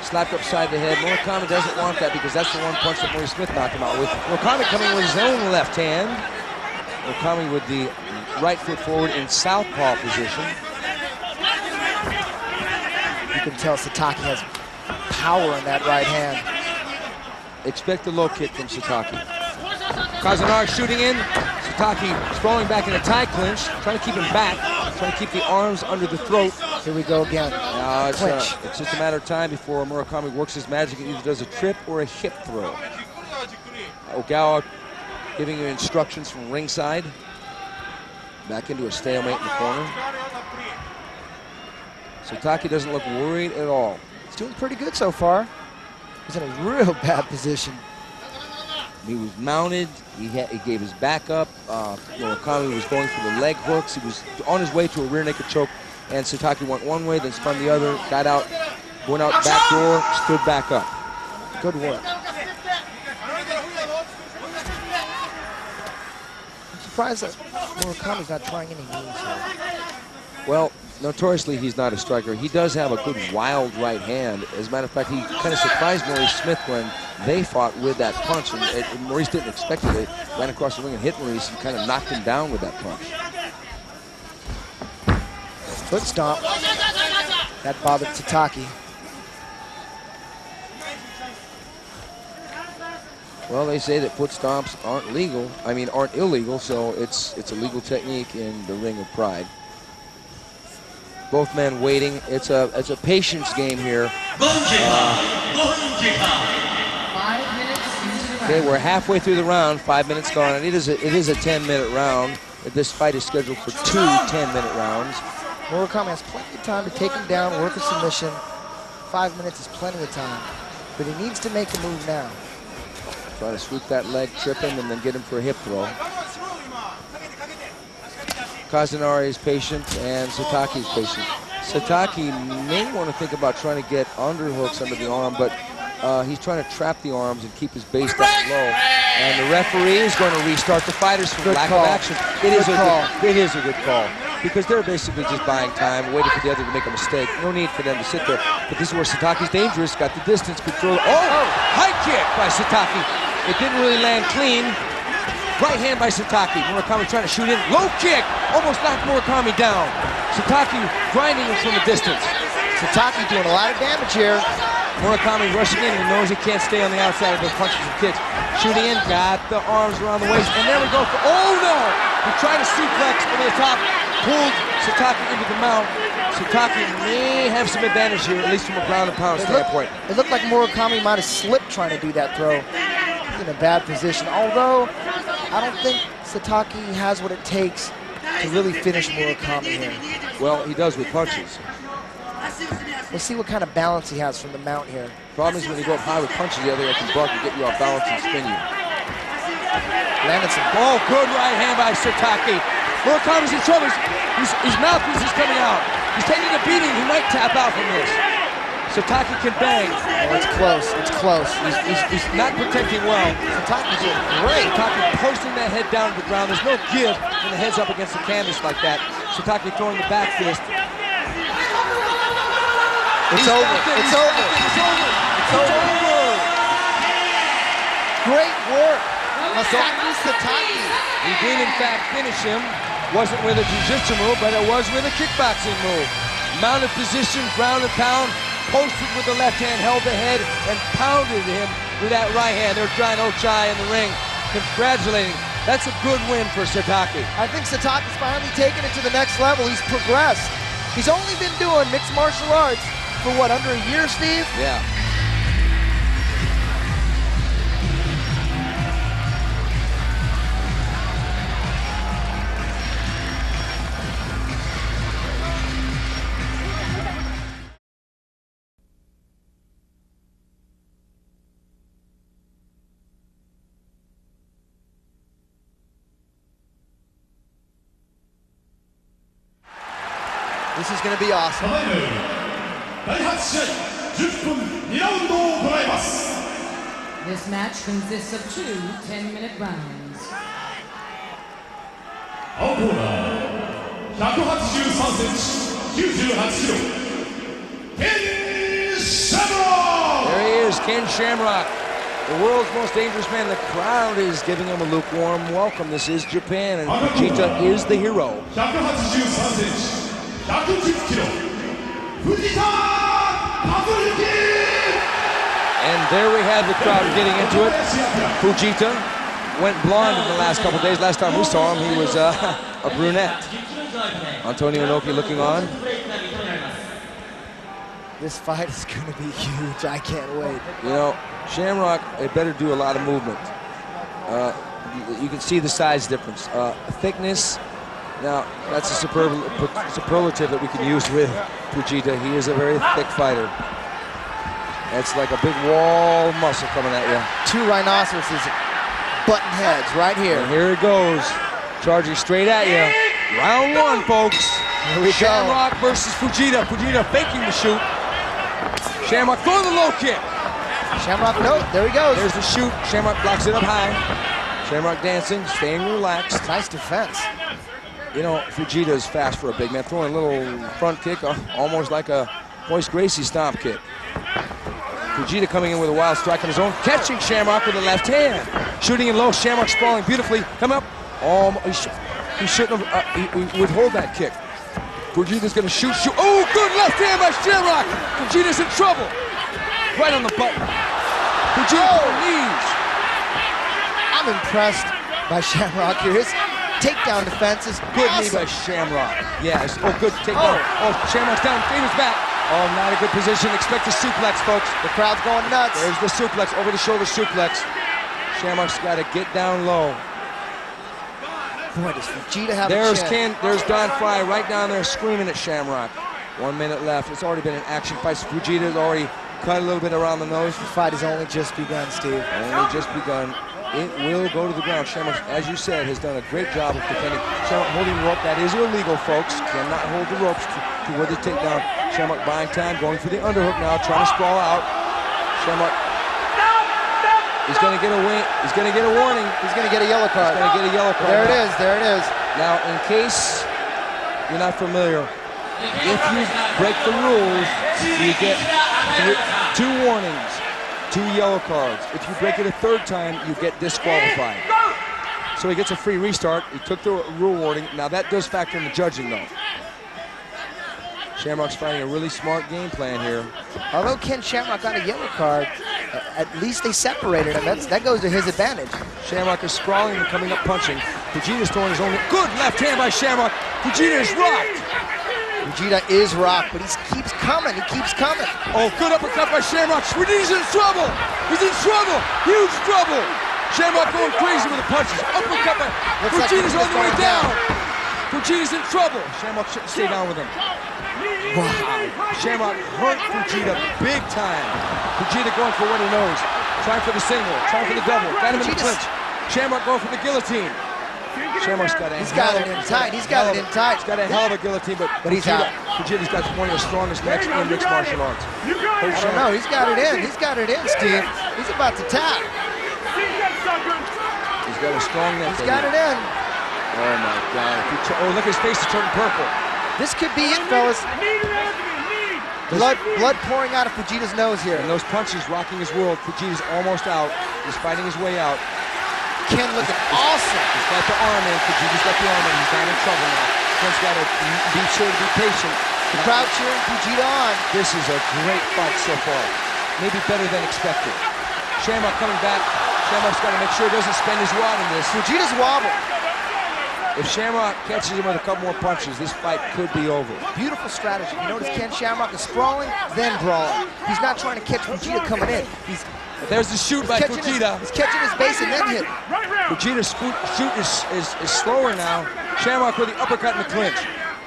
Slapped upside the head. Murakami doesn't want that because that's the one punch that Maurice Smith knocked him out with. Murakami coming with his own left hand. Murakami with the right foot forward in southpaw position. You can tell Sataki has power in that right hand. Expect the low kick from Sataki. Kazunari shooting in. Sataki sprawling back in a tie clinch, trying to keep him back, trying to keep the arms under the throat. Here we go again. It's just a matter of time before Murakami works his magic and either does a trip or a hip throw. Ogawa giving you instructions from ringside. Back into a stalemate in the corner. Sataki doesn't look worried at all. He's doing pretty good so far. He's in a real bad position. He was mounted. He gave his back up. Murakami was going for the leg hooks. He was on his way to a rear naked choke. And Sataki went one way, then spun the other, got out, went out back door, stood back up. Good work. I'm surprised that Murakami's not trying any moves here. Well, notoriously, he's not a striker. He does have a good wild right hand. As a matter of fact, he kind of surprised Maurice Smith when they fought with that punch. And Maurice didn't expect it. It ran across the ring and hit Maurice and kind of knocked him down with that punch. Foot stomp. That bothered Sataki. Well, they say that foot stomps aren't legal. I mean, aren't illegal, so it's a legal technique in the Ring of Pride. Both men waiting. It's a patience game here. Okay, we're halfway through the round. 5 minutes gone, and it is a 10-minute round. This fight is scheduled for 2 10-minute rounds. Murakami has plenty of time to take him down, work a submission. 5 minutes is plenty of time, but he needs to make a move now. Try to sweep that leg, trip him, and then get him for a hip throw. Kazunari is patient, and Satake is patient. Satake may want to think about trying to get underhooks under the arm, but he's trying to trap the arms and keep his base down low. And the referee is going to restart the fighters for lack of action. It is a good call, because they're basically just buying time, waiting for the other to make a mistake. No need for them to sit there. But this is where Satake's dangerous. Got the distance, could throw. Oh, high kick by Satake. It didn't really land clean. Right hand by Satake. Murakami trying to shoot in. Low kick. Almost knocked Murakami down. Satake grinding him from a distance. Satake doing a lot of damage here. Murakami rushing in. He knows he can't stay on the outside of the punches and kicks. Shooting in. Got the arms around the waist. And there we go. Oh, no. He tried to suplex over the top. Pulled Satake into the mount. Satake may have some advantage here, at least from a ground and pound standpoint. It looked like Murakami might have slipped trying to do that throw. He's in a bad position. Although, I don't think Satake has what it takes to really finish Murakami here. Well, he does with punches. We'll see what kind of balance he has from the mount here. Problem is when you go up high with punches, the other guy can block and get you off balance and spin you. Landed some. Oh, good right hand by Satake. Murakami's in trouble. His mouthpiece is coming out. He's taking a beating. He might tap out from this. Satake can bang. Oh, it's close. It's close. He's not protecting well. Satake's doing great. Satake posting that head down to the ground. There's no give when the head's up against the canvas like that. Satake throwing the back fist. It's over. It's over. It's over. It's over. Great work. Masaaki Satake. He did, in fact, finish him. Wasn't with a jiu-jitsu move, but it was with a kickboxing move. Mounted position, ground and pound, posted with the left hand, held the head, and pounded him with that right hand. They're trying Ochai in the ring, congratulating. That's a good win for Satake. I think Satake's finally taken it to the next level. He's progressed. He's only been doing mixed martial arts for what, under a year, Steve? Yeah. This is going to be awesome. 第8試合10分2ラウンドを行います。 This match consists of 2 10-minute rounds. 青コーナー183センチ98キロKen Shamrock. There he is, Ken Shamrock, the world's most dangerous man. The crowd is giving him a lukewarm welcome. This is Japan, and Fujita is the hero. 183センチ110キロ藤田和之。 And there we have the crowd getting into it. Fujita went blonde in the last couple days. Last time we saw him, he was a brunette. Antonio Inoki looking on. This fight is going to be huge. I can't wait. You know, Shamrock, they better do a lot of movement. You can see the size difference. Thickness, now that's a superlative that we can use with Fujita. He is a very thick fighter. That's like a big wall of muscle coming at you. 2 rhinoceroses, button heads right here. And here it goes, charging straight at you. Round 1, folks. Here we Shamrock versus Fujita. Fujita faking the shoot. Shamrock throwing the low kick. Shamrock, no, there he goes. There's the shoot. Shamrock blocks it up high. Shamrock dancing, staying relaxed. Nice defense. You know, Fujita is fast for a big man, throwing a little front kick, almost like a Royce Gracie stomp kick. Fujita coming in with a wild strike on his own, catching Shamrock with the left hand. Shooting in low, Shamrock sprawling beautifully. Come up. He shouldn't have, he would hold that kick. Fujita's gonna shoot. Oh, good left hand by Shamrock. Fujita's in trouble. Right on the button. Fujita to the knees. I'm impressed by Shamrock here. His takedown defense is Good awesome. knee by Shamrock. Yes. Oh, good takedown. Oh, Shamrock's down. Famous back. Oh, not a good position. Expect a suplex, folks. The crowd's going nuts. There's the suplex, over the shoulder suplex. Shamrock's got to get down low. Boy, does Fujita have There's a chin. There's Don Frye right down there screaming at Shamrock. 1 minute left. It's already been an action fight. Fujita's already cut a little bit around the nose. The fight has only just begun, Steve. Only just begun. It will go to the ground. Shamrock, as you said, has done a great job of defending. Shamrock holding the rope. That is illegal, folks. Cannot hold the ropes to where the takedown. Shamrock buying time, going for the underhook now, trying to sprawl out. Shamrock. He's going to get a win. He's going to get a warning. He's going to get a yellow card. He's going to get a yellow card. There it is. There it is. Now, in case you're not familiar, if you break the rules, you get 2 warnings. 2 yellow cards. If you break it a 3rd time, you get disqualified. So he gets a free restart. He took the rule warning. Now that does factor in the judging, though. Shamrock's finding a really smart game plan here. Although Ken Shamrock got a yellow card, at least they separated him. That goes to his advantage. Shamrock is sprawling and coming up punching. Fujita's throwing his own good left hand by Shamrock. Fujita is rocked. Fujita is rocked, but he keeps coming. He keeps coming. Oh, good uppercut by Shamrock. Fujita's in trouble. He's in trouble. Huge trouble. Shamrock going crazy with the punches. Uppercut by Fujita's on the way down. Fujita's in trouble. Shamrock shouldn't stay down with him. Wow. Shamrock hurt Fujita big time. Fujita going for what he knows. Trying for the single. Trying for the double. Got him in the clinch. Shamrock going for the guillotine. Shamrock's got He's got it in tight. He's got it in tight. He's got a hell of a guillotine, but he's out. Fujita's got one of the strongest necks in mixed martial arts. I don't know. He's got it in. He's got it in, Steve. He's about to tap. He's got a strong neck. He's got it in. Oh my God! Oh, look, his face is turning purple. This could be it, fellas. Blood pouring out of Fujita's nose here. And those punches rocking his world. Fujita's almost out. He's fighting his way out. Ken looking awesome. He's got the arm in. Fujita's got the arm in. He's not in trouble now. Ken's got to be sure to be patient. The crowd cheering Fujita on. This is a great fight so far. Maybe better than expected. Shamrock coming back. Shamrock's got to make sure he doesn't spend his wad in this. Fujita's wobble. If Shamrock catches him with a couple more punches, this fight could be over. Beautiful strategy. You notice Ken Shamrock is sprawling, then brawling. He's not trying to catch Fujita coming in. There's the shoot by Fujita. He's catching his base and then hitting. Fujita's shoot is slower now. Shamrock with the uppercut in the clinch.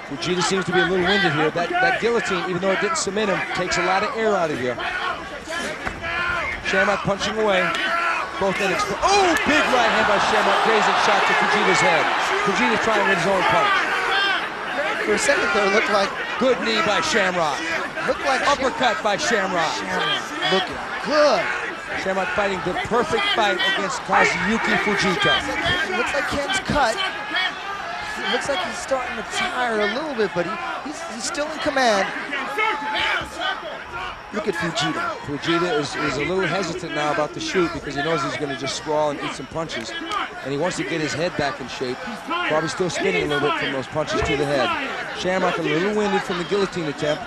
Fujita seems to be a little winded here. That guillotine, even though it didn't submit him, takes a lot of air out of you. Shamrock punching away. Both men oh, big right hand by Shamrock. Grazing shot to Fujita's head. Fujita trying with his own punch. For a second there, it looked like good knee by Shamrock. Looked like uppercut by Shamrock. Looking good. Shamrock fighting the perfect fight against Kazuyuki Fujita. It looks like Ken's cut. It looks like he's starting to tire a little bit, but he's still in command. Look at Fujita. Fujita is a little hesitant now about the shoot because he knows he's going to just sprawl and eat some punches. And he wants to get his head back in shape. Probably still spinning a little bit from those punches to the head. Shamrock a little winded from the guillotine attempt.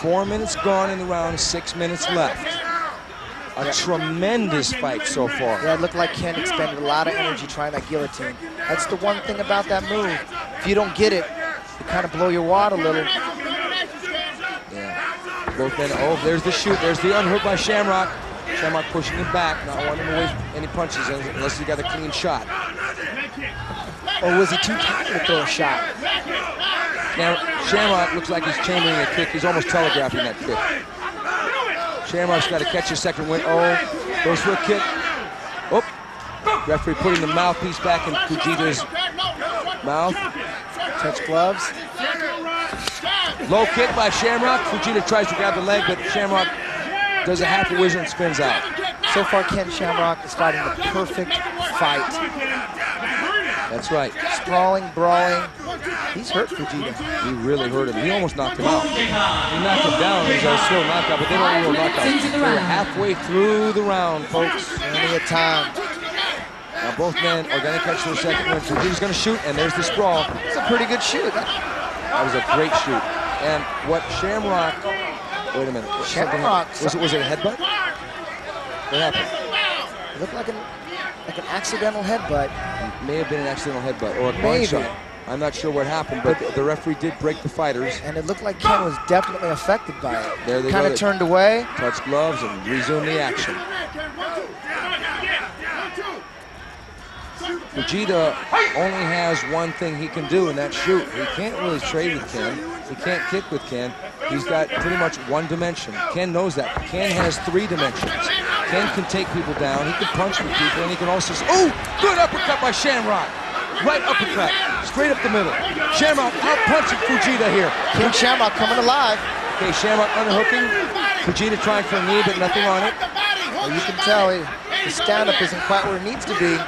4 minutes gone in the round, 6 minutes left. A tremendous fight so far. Yeah, it looked like Ken expended a lot of energy trying that guillotine. That's the one thing about that move. If you don't get it, you kind of blow your wad a little. Yeah. Both men, oh, there's the shoot. There's the underhook by Shamrock. Shamrock pushing him back, not wanting to waste any punches unless he got a clean shot. Or was he too tired to throw a shot? Now, Shamrock looks like he's chambering a kick. He's almost telegraphing that kick. Shamrock's got to catch a second win. Oh, goes for a kick. Oh, referee putting the mouthpiece back in Fujita's mouth. Touch gloves. Low kick by Shamrock. Fujita tries to grab the leg, but Shamrock does a half a whizzer and spins out. So far, Ken Shamrock is fighting the perfect fight. That's right. Sprawling, brawling. He's hurt Fujita. He really hurt him. He almost knocked him out. He knocked him down. It was a slow knockout, but they don't real knockout. They were halfway through the round, folks. Plenty of time. Now both men are going to catch their second win. Fujita's going to shoot, and there's the sprawl. It's a pretty good shoot. That was a great shoot. And what Shamrock... Wait a minute. Shamrock... Was it a headbutt? What happened? It looked like an accidental headbutt. May have been an accidental headbutt or a groin shot. I'm not sure what happened, but the referee did break the fighters. And it looked like Ken was definitely affected by it. There they kind of turned away. Touched gloves and resumed the action. Fujita only has one thing he can do, and that's shoot. He can't really trade with Ken. He can't kick with Ken. He's got pretty much one dimension. Ken knows that. Ken has 3 dimensions. Ken can take people down. He can punch with people, and he can also... Oh, good uppercut by Shamrock. Right uppercut, straight up the middle. Shamrock out-punching Fujita here. Ken Shamrock coming alive. Okay, Shamrock underhooking. Fujita trying for a knee, but nothing on it. Well, you can tell his stand-up isn't quite where it needs to be.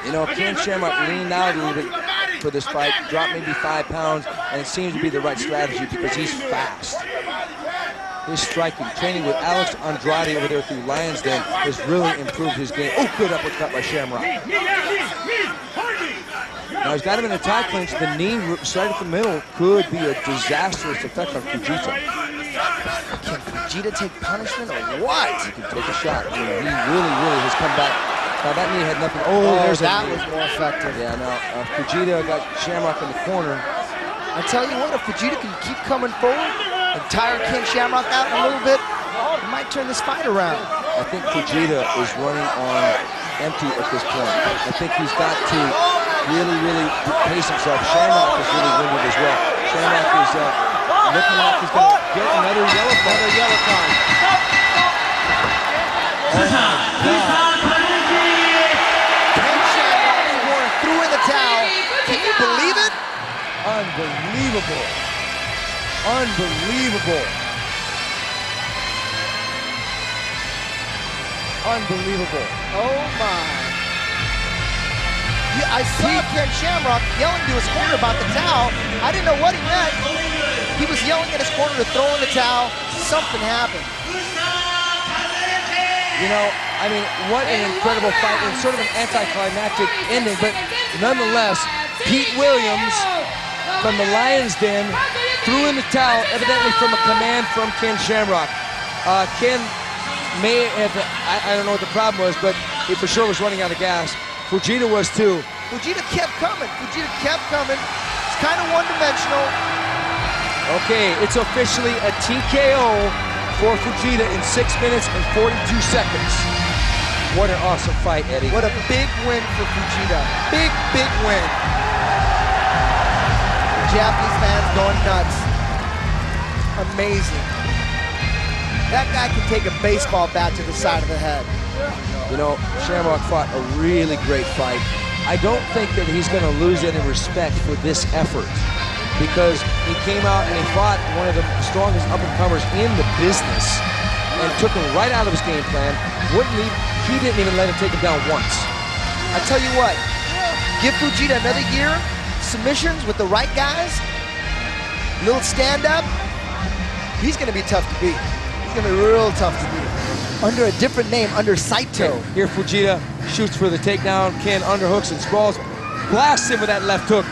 You know, Ken Shamrock leaned out a little bit for this fight, dropped maybe 5 pounds, and it seems to be the right strategy because he's fast. His striking, training with Alex Andrade over there through Lions Den has really improved his game. Oh, good uppercut by Shamrock. Now he's got him in a tie clinch. The knee right at the middle could be a disastrous effect on Fujita. Can Fujita take punishment or what? He can take a shot. I mean, he really has come back. Now that knee had nothing. Oh, there's that a knee. was more effective. Yeah, now Fujita got Shamrock in the corner. I tell you what, if Fujita can keep coming forward and tire Ken Shamrock out a little bit, he might turn this fight around. I think Fujita is running on empty at this point. I think he's got to really pace himself. Shamrock is really winded as well. Shamrock is looking like he's going to get another yellow card. Oh my God. Ken Shamrock threw in the towel. Can you believe it? Unbelievable. Unbelievable. Unbelievable. Oh my. Yeah, I saw Ken Shamrock yelling to his corner about the towel. I didn't know what he meant. He was yelling at his corner to throw in the towel. Something happened. You know, I mean, what an incredible fight. It's sort of an anticlimactic ending, but nonetheless, Pete Williams from the Lions Den threw in the towel, evidently from a command from Ken Shamrock. Ken may have, I don't know what the problem was, but he for sure was running out of gas. Fujita was too. Fujita kept coming. It's kind of one-dimensional. Okay, it's officially a TKO for Fujita in 6 minutes and 42 seconds. What an awesome fight, Eddie. What a big win for Fujita. Big win. The Japanese fans going nuts. Amazing. That guy can take a baseball bat to the side of the head. You know, Shamrock fought a really great fight. I don't think that he's going to lose any respect for this effort because he came out and he fought one of the strongest up-and-comers in the business and took him right out of his game plan. He didn't even let him take him down once. I tell you what, give Fujita another year, submissions with the right guys, little stand-up, he's going to be tough to beat. He's going to be real tough to beat. Under a different name, under Saito. Here Fujita shoots for the takedown. Ken underhooks and sprawls. Blasts him with that left hook.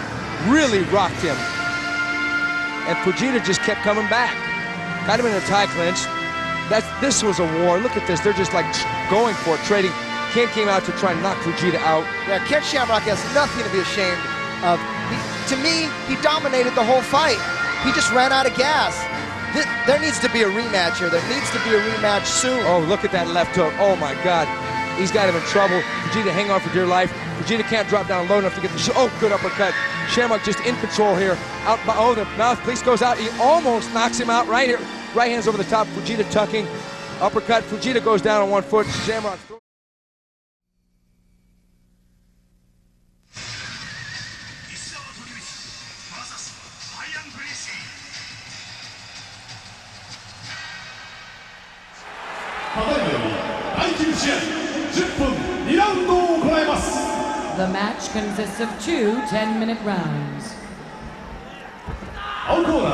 Really rocked him. And Fujita just kept coming back. Got him in a tie clinch. This was a war. Look at this. They're just like going for it, trading. Ken came out to try and knock Fujita out. Yeah, Ken Shamrock has nothing to be ashamed of. To me, he dominated the whole fight. He just ran out of gas. There needs to be a rematch here. There needs to be a rematch soon. Oh, look at that left hook. Oh, my God. He's got him in trouble. Fujita hang on for dear life. Fujita can't drop down low enough to get the shot. Oh, good uppercut. Shamrock just in control here. The mouthpiece goes out. He almost knocks him out right here. Right hand's over the top. Fujita tucking. Uppercut. Fujita goes down on one foot. Shamrock. The match consists of 2 10-minute rounds. 青コーナ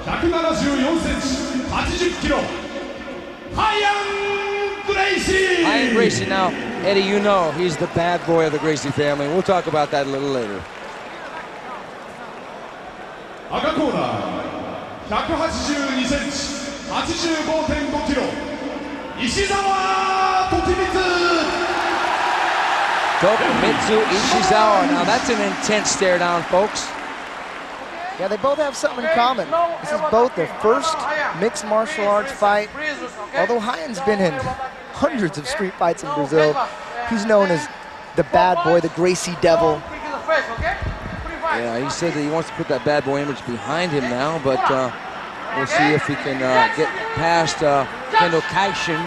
ー174センチ80キロハイアン・グレイシー Ian Gracie now, Eddie, you know he's the bad boy of the Gracie family. We'll talk about that a little later. 赤コーナー182センチ85.5キロ石澤時光 Tokimitsu Ishizawa. Now that's an intense stare down, folks. Yeah, they both have something in common. This is both their first mixed martial arts fight. Although Ryan's been in hundreds of street fights in Brazil, he's known as the bad boy, the Gracie Devil. Yeah, he said that he wants to put that bad boy image behind him now, but we'll see if he can get past Kendo Kaishin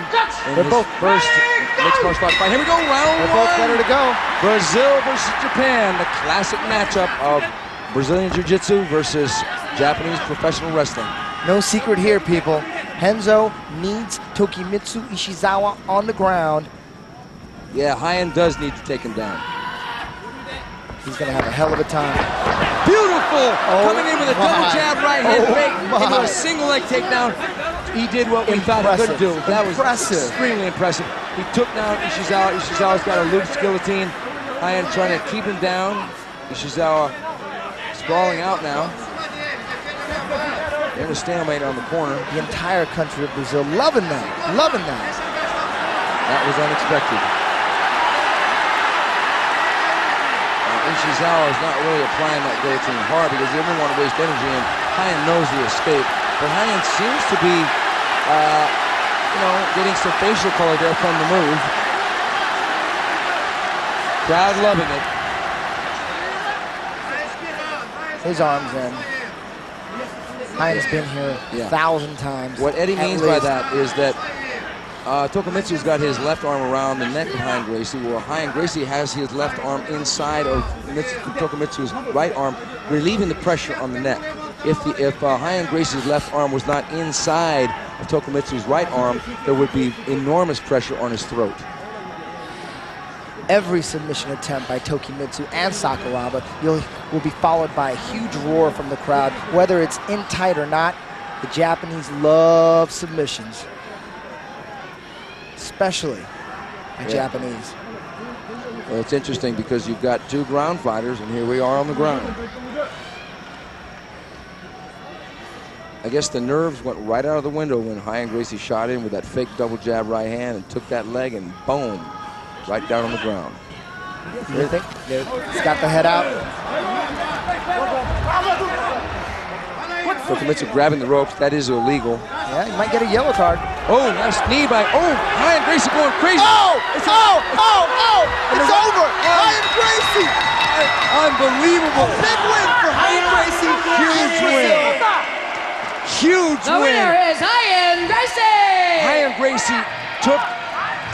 in They're his both first mixed martial arts fight. Here we go, round They're both one. better to go. Brazil versus Japan, the classic matchup of Brazilian Jiu-Jitsu versus Japanese professional wrestling. No secret here, people. Renzo needs Tokimitsu Ishizawa on the ground. Yeah, Hyan does need to take him down. He's going to have a hell of a time. Beautiful! Coming in with a double jab right hand fake into my. a single leg takedown. He did what we thought he could do. That was Impressive. extremely impressive. He took down Ishizawa. Ishizawa's got a loose guillotine. Hyan trying to keep him down. Ishizawa sprawling out now. In a stalemate on the corner. The entire country of Brazil loving that, loving that. That was unexpected. Ishizawa is not really applying that guillotine hard because he doesn't want to waste energy, and Hyan knows the escape. But Hyan seems to be, getting some facial color there from the move. Crowd loving it. His arms in. Hyan's been here 1,000 times. What Eddie at means by least. that is that Tokimitsu's got his left arm around the neck of Hyan Gracie, while Hyan Gracie has his left arm inside of Tokimitsu's right arm, relieving the pressure on the neck. If Hyan Gracie's left arm was not inside of Tokimitsu's right arm, there would be enormous pressure on his throat. Every submission attempt by Tokimitsu and Sakuraba will be followed by a huge roar from the crowd. Whether it's in tight or not, the Japanese love submissions. Especially the Japanese. Well, it's interesting because you've got two ground fighters, and here we are on the ground. I guess the nerves went right out of the window when Hyan Gracie shot in with that fake double jab right hand and took that leg and boom, right down on the ground. You think? He's got the head out. Tokimitsu grabbing the ropes. That is illegal. Yeah, he might get a yellow card. Oh, nice knee by, Hyan Gracie going crazy. Oh! It's over! Hyan Gracie! Unbelievable. Big win for Hyan Gracie. Huge win. Huge The win. winner is Hyan Gracie! Hyan Gracie took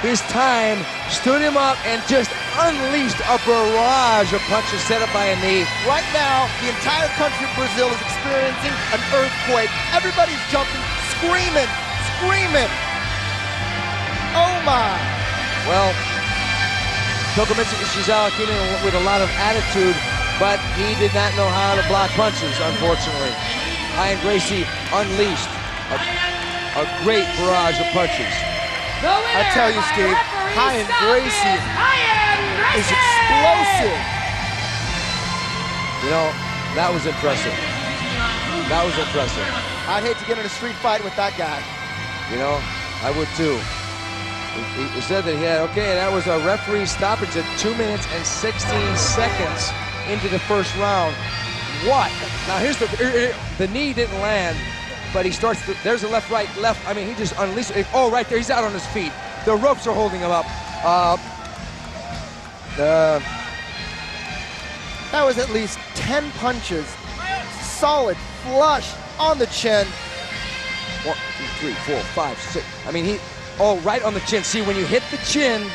his time, stood him up, and just unleashed a barrage of punches set up by a knee. Right now, the entire country of Brazil is experiencing an earthquake. Everybody's jumping, screaming. Oh my. Well, Tokimitsu Ishizawa came in with a lot of attitude, but he did not know how to block punches, unfortunately. Hyan Gracie unleashed a great barrage of punches. The winner I tell you, by Steve, referee Hyan stoppage Gracie Hyan Gracie! is explosive. You know, that was impressive. That was impressive. I'd hate to get in a street fight with that guy. You know, I would too. He said that he had, that was a referee stoppage at 2 minutes and 16 seconds into the first round. What? Now here's the knee didn't land, but he starts, there's a left. I mean, he just unleashed it. Oh, right there, he's out on his feet. The ropes are holding him up. That was at least 10 punches. Solid flush on the chin. 1, 2, 3, 4, 5, 6. I mean, right on the chin. See, when you hit the chin,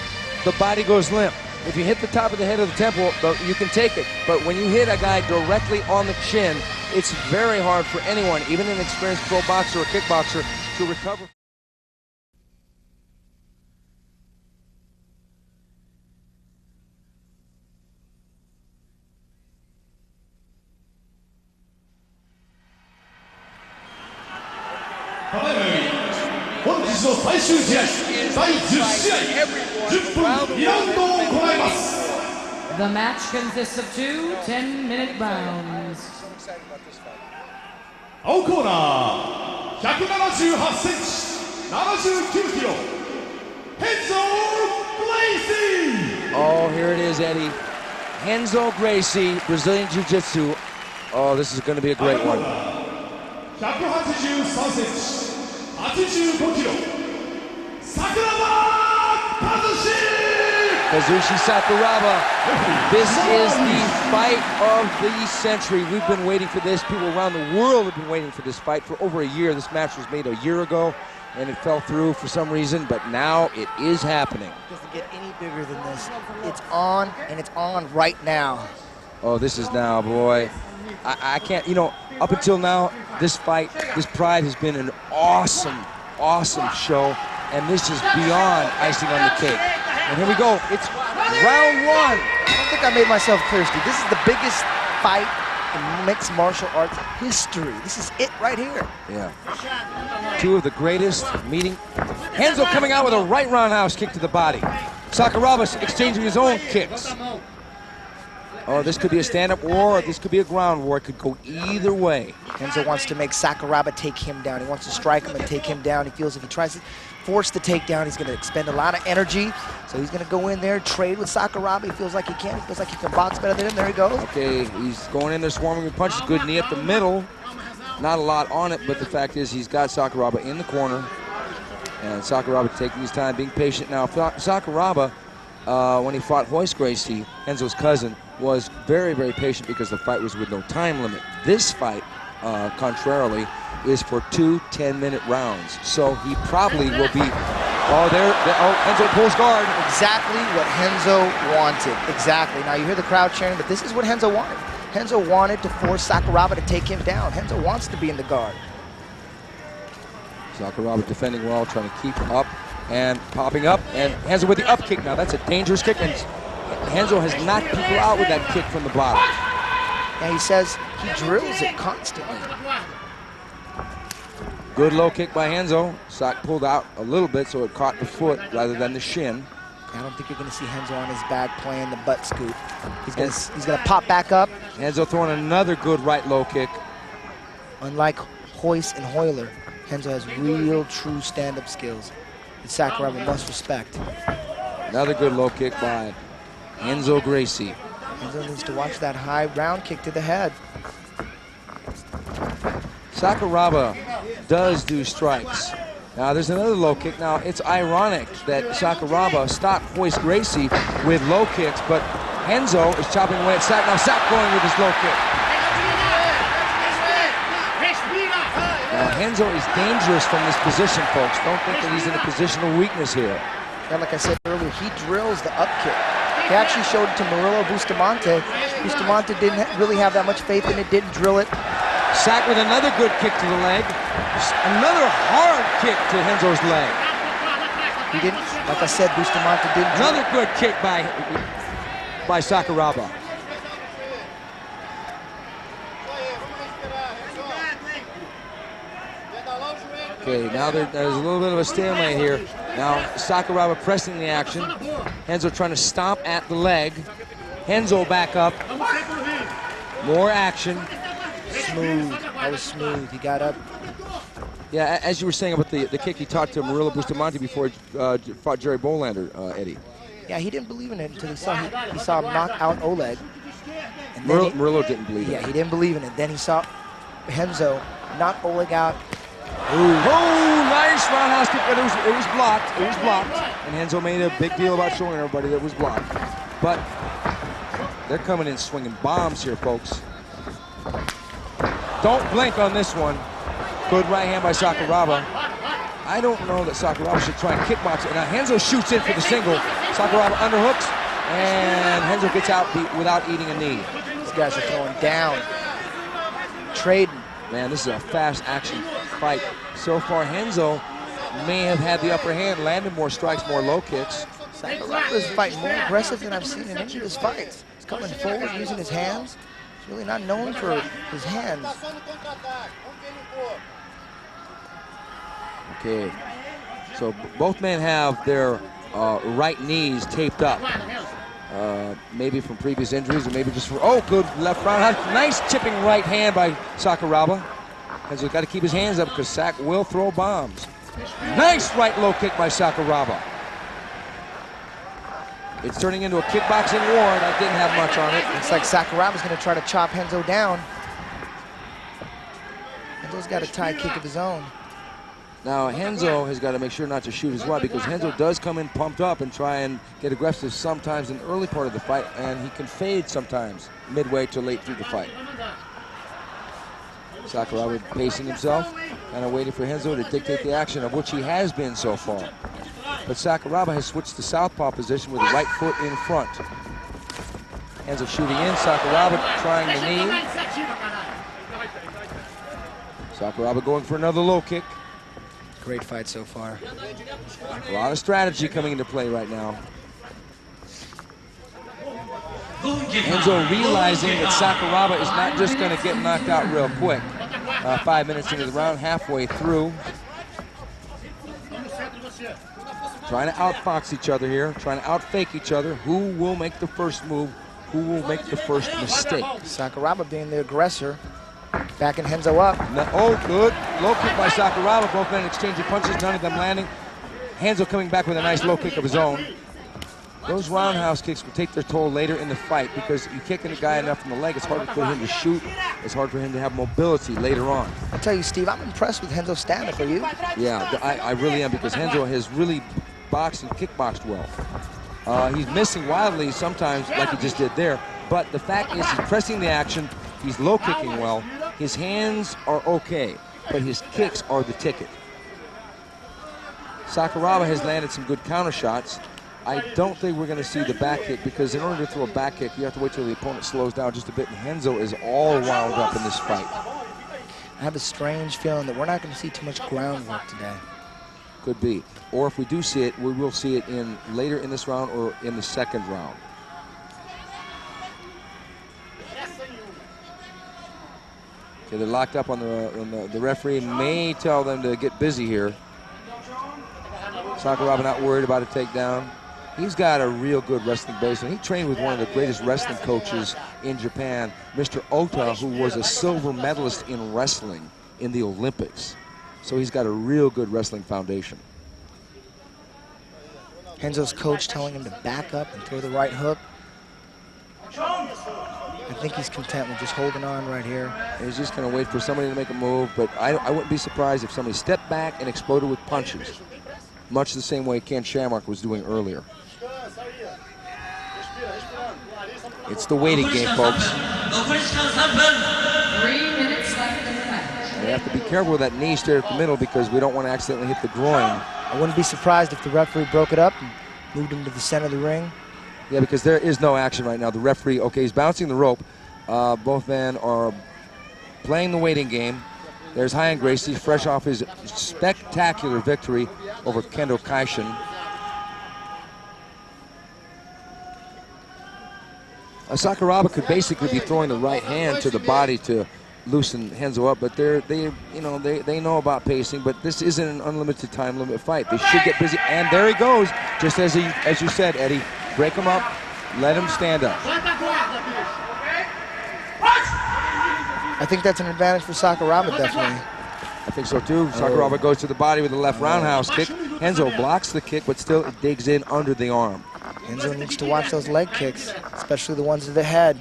the body goes limp. If you hit the top of the head of the temple, you can take it. But when you hit a guy directly on the chin, it's very hard for anyone, even an experienced pro boxer or kickboxer, to recover. The match consists of 2 10-minute rounds. 青コーナー178センチ79キロRenzo Gracie! Oh, here it is, Eddie. Renzo Gracie, Brazilian Jiu-Jitsu. Oh, this is going to be a great one. 183センチ85キロ桜庭和志 Kazushi Sakuraba, this is the fight of the century. We've been waiting for this. People around the world have been waiting for this fight for over a year. This match was made a year ago, and it fell through for some reason, but now it is happening. It doesn't get any bigger than this. It's on, and it's on right now. Oh, this is now, boy. I can't, you know, up until now, this fight, this Pride has been an awesome, awesome show, and this is beyond icing on the cake. And here we go. It's round one. I don't think I made myself clear, Steve. This is the biggest fight in mixed martial arts history. This is it right here. Yeah. Two of the greatest meeting. Renzo coming out with a right roundhouse kick to the body. Sakuraba exchanging his own kicks. Oh, this could be a stand-up war, or this could be a ground war. It could go either way. Renzo wants to make Sakuraba take him down. He wants to strike him and take him down. He feels if he tries to force the takedown, he's going to expend a lot of energy. So he's going to go in there, trade with Sakuraba. He feels like he can. He feels like he can box better than him. There he goes. Okay, he's going in there swarming with punches. Good knee up the middle. Not a lot on it, but the fact is he's got Sakuraba in the corner. And Sakuraba taking his time, being patient. Now, Sakuraba, when he fought Royce Gracie, Renzo's cousin, was very, very patient because the fight was with no time limit. This fight, contrarily, is for 2 10-minute rounds. So he probably will be, Renzo pulls guard. Exactly what Renzo wanted. Exactly. Now you hear the crowd cheering, but this is what Renzo wanted. Renzo wanted to force Sakuraba to take him down. Renzo wants to be in the guard. Sakuraba defending well, trying to keep up and popping up. And Renzo with the up kick. Now that's a dangerous kick. And Renzo has knocked people out with that kick from the bottom. And he says he drills it constantly. Good low kick by Renzo. Sak pulled out a little bit so it caught the foot rather than the shin. I don't think you're going to see Renzo on his back playing the butt scoop. He's going to pop back up. Renzo throwing another good right low kick. Unlike Royce and Royler, Renzo has real, true stand-up skills that Sakuraba must respect. Another good low kick by Renzo Gracie. Renzo needs to watch that high round kick to the head. Sakuraba does do strikes. Now there's another low kick. Now it's ironic that Sakuraba stopped Royce Gracie with low kicks, but Renzo is chopping away at Sak. Now Sak going with his low kick. Now Renzo is dangerous from this position, folks. Don't think that he's in a position of weakness here. And like I said earlier, he drills the up kick. He actually showed it to Murilo Bustamante. Bustamante didn't really have that much faith in it, didn't drill it. Sak with another good kick to the leg. Another hard kick to Renzo's leg. He didn't, like I said, Bustamante didn't. Another good kick by Sakuraba. Okay, now there's a little bit of a stalemate here. Now Sakuraba pressing the action. Renzo trying to stomp at the leg. Renzo back up. More action. Smooth. That was smooth. He got up. Yeah, as you were saying about the kick he taught to Murilo Bustamante before he fought Jerry Bolander, Eddie. Yeah, he didn't believe in it until he saw him knock out Oleg. And then Murillo didn't believe it. Yeah, he didn't believe in it. Then he saw Renzo knock Oleg out. Oh, nice roundhouse kick, but it was blocked. It was blocked. And Renzo made a big deal about showing everybody that it was blocked. But they're coming in swinging bombs here, folks. Don't blink on this one. Good right hand by Sakuraba. I don't know that Sakuraba should try and kickbox it. Now Renzo shoots in for the single. Sakuraba underhooks, and Renzo gets out without eating a knee. These guys are throwing down, trading. Man, this is a fast action fight. So far, Renzo may have had the upper hand, landed more strikes, more low kicks. Sakuraba is fighting more aggressive than I've seen in any of his fights. He's coming forward using his hands. He's really not known for his hands. Okay, so both men have their right knees taped up. Maybe from previous injuries, or maybe just from, oh, good left round. Nice chipping right hand by Sakuraba. And so he's got to keep his hands up because Sak will throw bombs. Nice right low kick by Sakuraba. It's turning into a kickboxing war. That didn't have much on it. Looks like Sakuraba's going to try to chop Renzo down. Renzo's got a tie kick of his own. Now, Renzo has got to make sure not to shoot as well, because Renzo does come in pumped up and try and get aggressive sometimes in the early part of the fight, and he can fade sometimes midway to late through the fight. Sakuraba pacing himself, kind of waiting for Renzo to dictate the action, of which he has been so far. But Sakuraba has switched to southpaw position with the right foot in front. Renzo shooting in, Sakuraba trying the knee. Sakuraba going for another low kick. Great fight so far. A lot of strategy coming into play right now. Renzo realizing that Sakuraba is not just going to get knocked out real quick. 5 minutes into the round, halfway through. Trying to outfox each other here, trying to outfake each other. Who will make the first move? Who will make the first mistake? Sakuraba being the aggressor, backing Renzo up. Oh, good. Low kick by Sakuraba. Both men exchanging punches, none of them landing. Renzo coming back with a nice low kick of his own. Those roundhouse kicks will take their toll later in the fight, because you kicking a guy enough in the leg, it's hard for him to shoot. It's hard for him to have mobility later on. I tell you, Steve, I'm impressed with Renzo's stand-up. Are you? Yeah, I really am, because Renzo has really boxed and kickboxed well. He's missing wildly sometimes, like he just did there. But the fact is, he's pressing the action. He's low kicking well. His hands are okay, but his kicks are the ticket. Sakuraba has landed some good counter shots. I don't think we're going to see the back kick, because in order to throw a back kick, you have to wait till the opponent slows down just a bit. And Renzo is all wound up in this fight. I have a strange feeling that we're not going to see too much groundwork today. Could be. Or if we do see it, we will see it in later in this round or in the second round. Okay, they're locked up on the referee may tell them to get busy here. Sakuraba not worried about a takedown. He's got a real good wrestling base, and he trained with one of the greatest wrestling coaches in Japan, Mr. Ota, who was a silver medalist in wrestling in the Olympics. So he's got a real good wrestling foundation. Renzo's coach telling him to back up and throw the right hook. I think he's content with just holding on right here. And he's just going to wait for somebody to make a move, but I wouldn't be surprised if somebody stepped back and exploded with punches, much the same way Ken Shamrock was doing earlier. It's the waiting game, folks. 3 minutes left in the match. We have to be careful with that knee straight at the middle, because we don't want to accidentally hit the groin. I wouldn't be surprised if the referee broke it up and moved him to the center of the ring. Yeah, because there is no action right now. The referee, okay, he's bouncing the rope. Both men are playing the waiting game. There's Ryan Gracie, fresh off his spectacular victory over Kendo Kaishin. Sakuraba could basically be throwing the right hand to the body to loosen Renzo up, but they know about pacing. But this isn't an unlimited time limit fight. They should get busy, and there he goes, just as you said, Eddie. Break him up, let him stand up. I think that's an advantage for Sakuraba, definitely. I think so too. Sakuraba goes to the body with a left roundhouse kick. Renzo blocks the kick, but still it digs in under the arm. Renzo needs to watch those leg kicks, especially the ones to the head.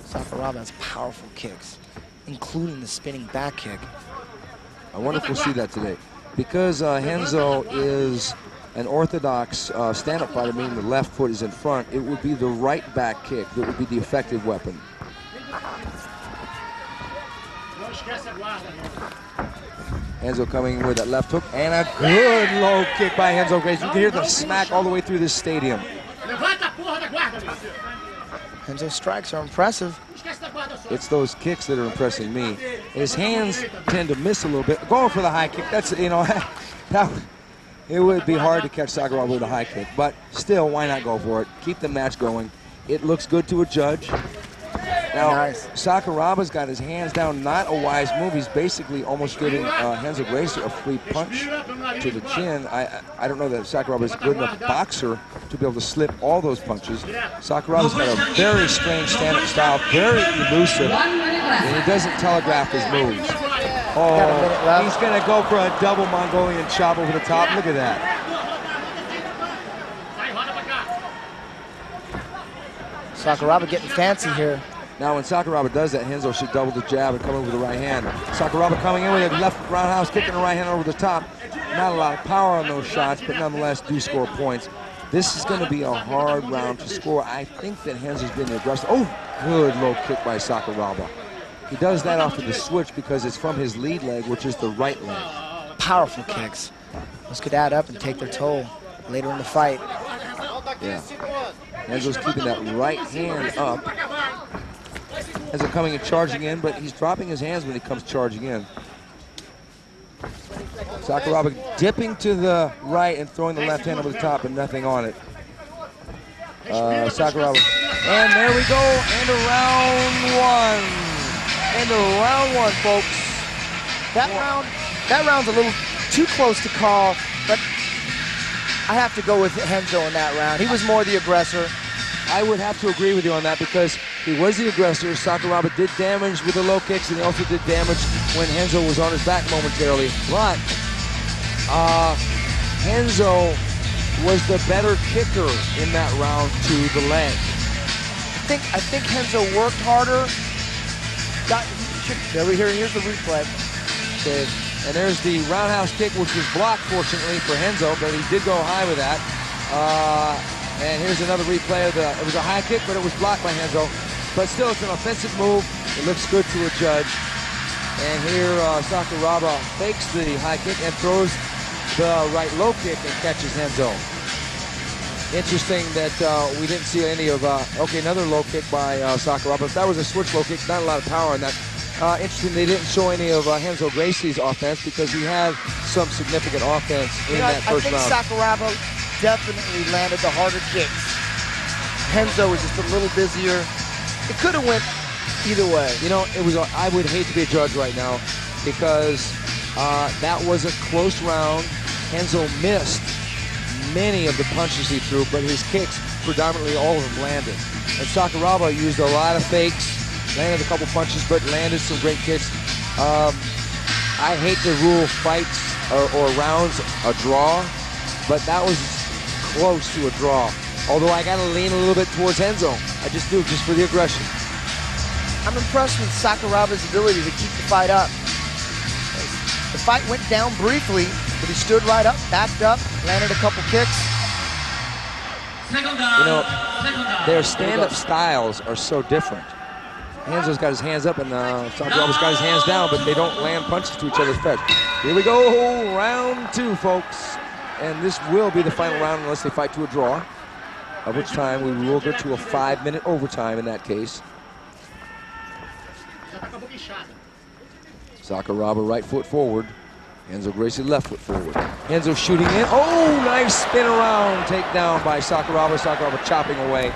Sakuraba has powerful kicks, including the spinning back kick. I wonder if we'll see that today. Because Renzo is an orthodox stand-up fighter, meaning the left foot is in front, it would be the right back kick that would be the effective weapon. Renzo coming in with that left hook, and a good low kick by Renzo Gracie. You can hear the smack all the way through this stadium. Renzo's strikes are impressive. It's those kicks that are impressing me. His hands tend to miss a little bit. Going for the high kick, that's, it would be hard to catch Sakuraba with a high kick, but still, why not go for it? Keep the match going. It looks good to a judge. Now, Nice. Sakuraba's got his hands down, not a wise move. He's basically almost giving Renzo Gracie a free punch to the chin. I don't know that Sakuraba is a good enough boxer to be able to slip all those punches. Sakuraba's got a very strange stand-up style, very elusive, 1 minute left. and he doesn't telegraph his moves. Got a minute Oh, left. he's going to go for a double Mongolian chop over the top. Look at that. Sakuraba getting fancy here. Now, when Sakuraba does that, Renzo should double the jab and come in with the right hand. Sakuraba coming in with a left roundhouse kick and a right hand over the top. Not a lot of power on those shots, but nonetheless do score points. This is going to be a hard round to score. I think that Renzo's been aggressive. Oh, good low kick by Sakuraba. He does that off of the switch because it's from his lead leg, which is the right leg. Powerful kicks. Those could add up and take their toll later in the fight. Yeah. Renzo's keeping that right hand up. Renzo coming and charging in, but he's dropping his hands when he comes charging in. Sakuraba dipping to the right and throwing the left hand over the top and nothing on it. Sakuraba. And there we go, into round one. Into round one, folks. That round's a little too close to call, but I have to go with Renzo in that round. He was more the aggressor. I would have to agree with you on that because he was the aggressor. Sakuraba did damage with the low kicks, and he also did damage when Renzo was on his back momentarily. But Renzo was the better kicker in that round to the leg. I think Renzo worked harder. Here's the replay. Okay. And there's the roundhouse kick, which was blocked, fortunately, for Renzo, but he did go high with that. And here's another replay of it was a high kick, but it was blocked by Renzo. But still, it's an offensive move. It looks good to a judge. And here, Sakuraba fakes the high kick and throws the right low kick and catches Renzo. Interesting that we didn't see any of, another low kick by Sakuraba. That was a switch low kick, not a lot of power in that. Interesting, they didn't show any of Renzo Gracie's offense because he had some significant offense in that first round. I think Sakuraba definitely landed the harder kicks. Renzo was just a little busier. It could have went either way. You know, I would hate to be a judge right now because that was a close round. Renzo missed many of the punches he threw, but his kicks, predominantly all of them, landed. And Sakuraba used a lot of fakes, landed a couple punches, but landed some great kicks. I hate to rule fights or rounds a draw, but that was close to a draw. Although I got to lean a little bit towards Renzo. I just do, just for the aggression. I'm impressed with Sakuraba's ability to keep the fight up. The fight went down briefly, but he stood right up, backed up, landed a couple kicks. You know, their stand-up styles are so different. Renzo's got his hands up and Sakuraba's got his hands down, but they don't land punches to each other's face. Here we go, round two, folks. And this will be the final round unless they fight to a draw, at which time we will go to a 5-minute overtime in that case. Sakuraba right foot forward. Renzo Gracie left foot forward. Renzo shooting in. Oh, nice spin around. Takedown by Sakuraba. Sakuraba chopping away.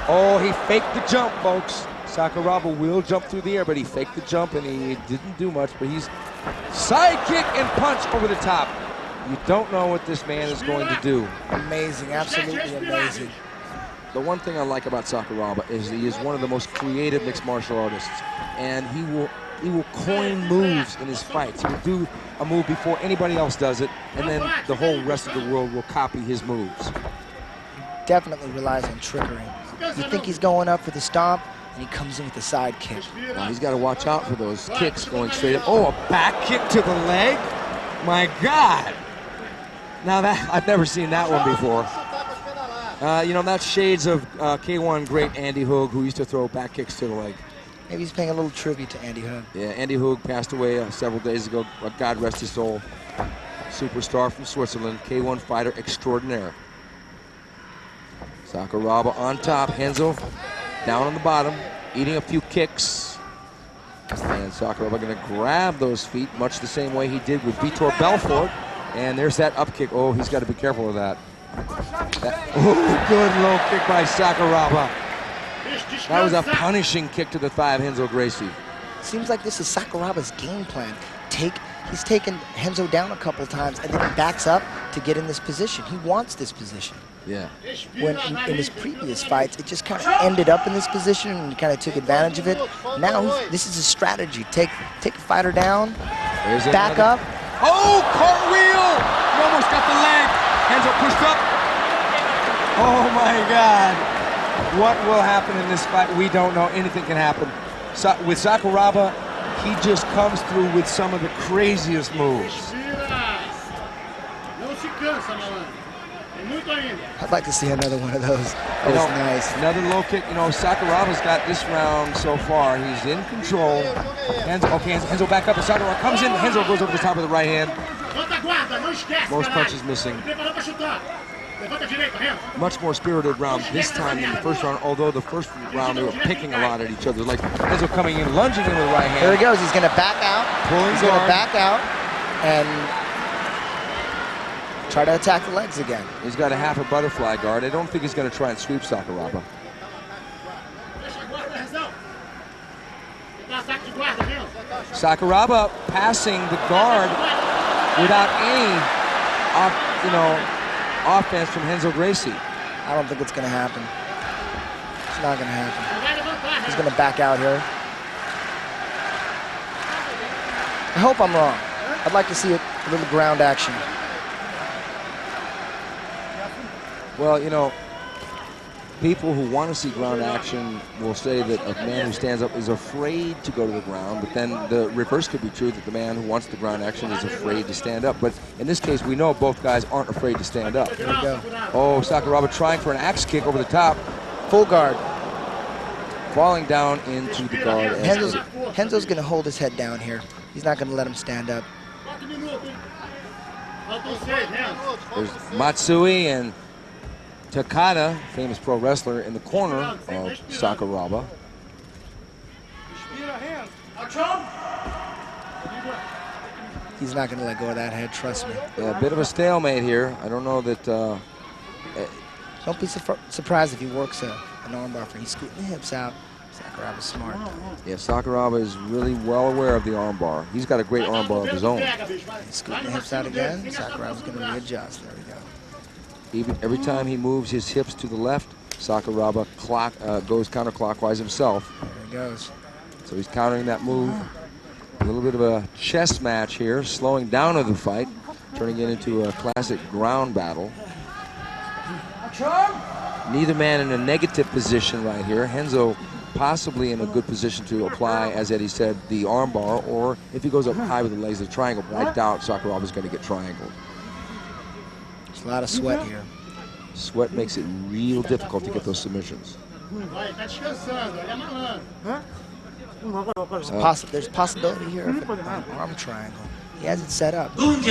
Oh, he faked the jump, folks. Sakuraba will jump through the air, but he faked the jump and he didn't do much, but he's side kick and punch over the top. You don't know what this man is going to do. Amazing, absolutely amazing. The one thing I like about Sakuraba is he is one of the most creative mixed martial artists, and he will coin moves in his fights. He will do a move before anybody else does it, and then the whole rest of the world will copy his moves. Definitely relies on trickery. You think he's going up for the stomp, and he comes in with a side kick. Now he's got to watch out for those kicks going straight up. Oh, a back kick to the leg? My God. Now that I've never seen that one before. You know, that's shades of K1 great Andy Hoog, who used to throw back kicks to the leg. Maybe he's paying a little tribute to Andy Hoog. Yeah, Andy Hoog passed away several days ago. God rest his soul. Superstar from Switzerland, K1 fighter extraordinaire. Sakuraba on top, Renzo down on the bottom, eating a few kicks. And Sakuraba going to grab those feet much the same way he did with Vitor Belfort. And there's that up kick. Oh, he's got to be careful of that. Oh, good low kick by Sakuraba. That was a punishing kick to the thigh of Renzo Gracie. Seems like this is Sakuraba's game plan. He's taken Renzo down a couple times and then he backs up to get in this position. He wants this position. Yeah. When in his previous fights, it just kind of ended up in this position and he kind of took advantage of it. Now this is a strategy. Take a fighter down, back up. Oh, cartwheel! He almost got the leg. Renzo pushed up. Oh my God. What will happen in this fight? We don't know. Anything can happen. With Sakuraba, he just comes through with some of the craziest moves. I'd like to see another one of those. That You was know, nice. Another low kick. You know, Sakuraba's got this round so far. He's in control. Renzo back up, and Sakuraba comes in. Renzo goes over the top of the right hand. Most punches missing. Much more spirited round this time than the first round, although the first round they were picking a lot at each other. Like Renzo coming in, lunging in with the right hand. Here he goes. He's going to back out. Pulling He's going to guard. back out and try to attack the legs again. He's got a half a butterfly guard. I don't think he's going to try and sweep Sakuraba. Sakuraba passing the guard without any, offense from Renzo Gracie. I don't think it's going to happen. It's not going to happen. He's going to back out here. I hope I'm wrong. I'd like to see a little ground action. Well, people who want to see ground action will say that a man who stands up is afraid to go to the ground, but then the reverse could be true, that the man who wants the ground action is afraid to stand up. But in this case, we know both guys aren't afraid to stand up. Here we go. Oh, Sakuraba trying for an axe kick over the top, Full guard. falling down into the guard. Renzo's going to hold his head down here. He's not going to let him stand up. There's Matsui and Takada, famous pro wrestler, in the corner of Sakuraba. He's not going to let go of that head, trust me. Yeah, a bit of a stalemate here. I don't know that... Don't be surprised if he works an armbar for. He's scooting the hips out. Sakuraba's smart. Yeah, Sakuraba is really well aware of the armbar. He's got a great armbar of his own. He's scooting the hips out again. Sakuraba's going to readjust. There we go. Every time he moves his hips to the left, Sakuraba goes counterclockwise himself. There he goes. So he's countering that move. A little bit of a chess match here, slowing down of the fight, turning it into a classic ground battle. Neither man in a negative position right here. Renzo possibly in a good position to apply, as Eddie said, the armbar, or if he goes up high with the legs, the triangle. But I doubt Sakuraba's going to get triangled. There's a lot of sweat here. Sweat makes it real difficult to get those submissions. There's possibility here of an arm triangle. He has it set up. If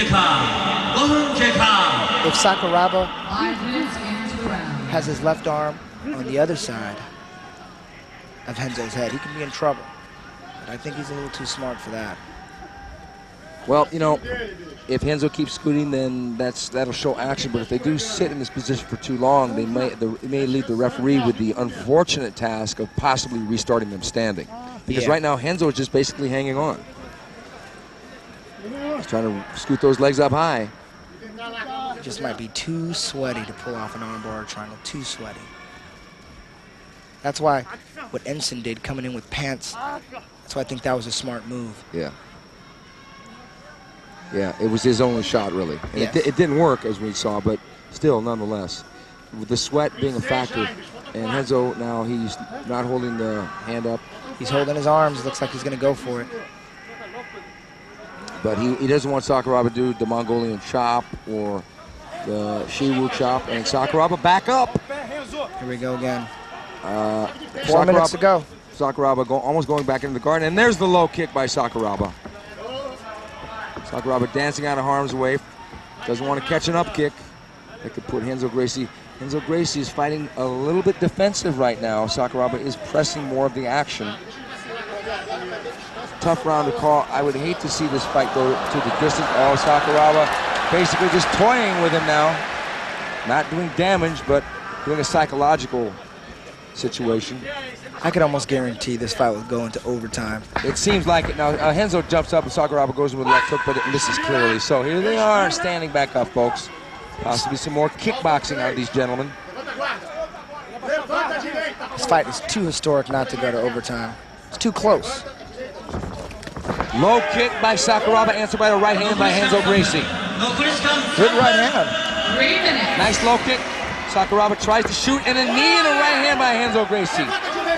Sakuraba 5 minutes into the round. has his left arm on the other side of Renzo's head, he can be in trouble. But I think he's a little too smart for that. Well, if Renzo keeps scooting, then that'll show action. But if they do sit in this position for too long, it may leave the referee with the unfortunate task of possibly restarting them standing. Because right now, Renzo is just basically hanging on. He's trying to scoot those legs up high. He just might be too sweaty to pull off an armbar or triangle. Too sweaty. That's why what Ensign did, coming in with pants, that's why I think that was a smart move. Yeah. Yeah, it was his only shot, really. And Yes. it didn't work, as we saw, but still, nonetheless. With the sweat being a factor, and Renzo now, he's not holding the hand up. He's holding his arms. Looks like he's going to go for it. But he doesn't want Sakuraba to do the Mongolian chop or the Shiwu chop. And Sakuraba back up. Here we go again. 4 Sakuraba- minutes to go. Sakuraba almost going back into the guard. And there's the low kick by Sakuraba. Sakuraba dancing out of harm's way. Doesn't want to catch an up kick. That could put Renzo Gracie. Renzo Gracie is fighting a little bit defensive right now. Sakuraba is pressing more of the action. Tough round to call. I would hate to see this fight go to the distance. Oh, Sakuraba basically just toying with him now. Not doing damage, but doing a psychological situation. I could almost guarantee this fight will go into overtime. It seems like it. Now, Renzo jumps up and Sakuraba goes in with a left hook, but it misses clearly. So here they are standing back up, folks. Possibly some more kickboxing out of these gentlemen. This fight is too historic not to go to overtime. It's too close. Low kick by Sakuraba, answered by a right hand by Renzo Gracie. Good right hand. 3 minutes. Nice low kick. Sakuraba tries to shoot, and a knee and a right hand by Renzo Gracie.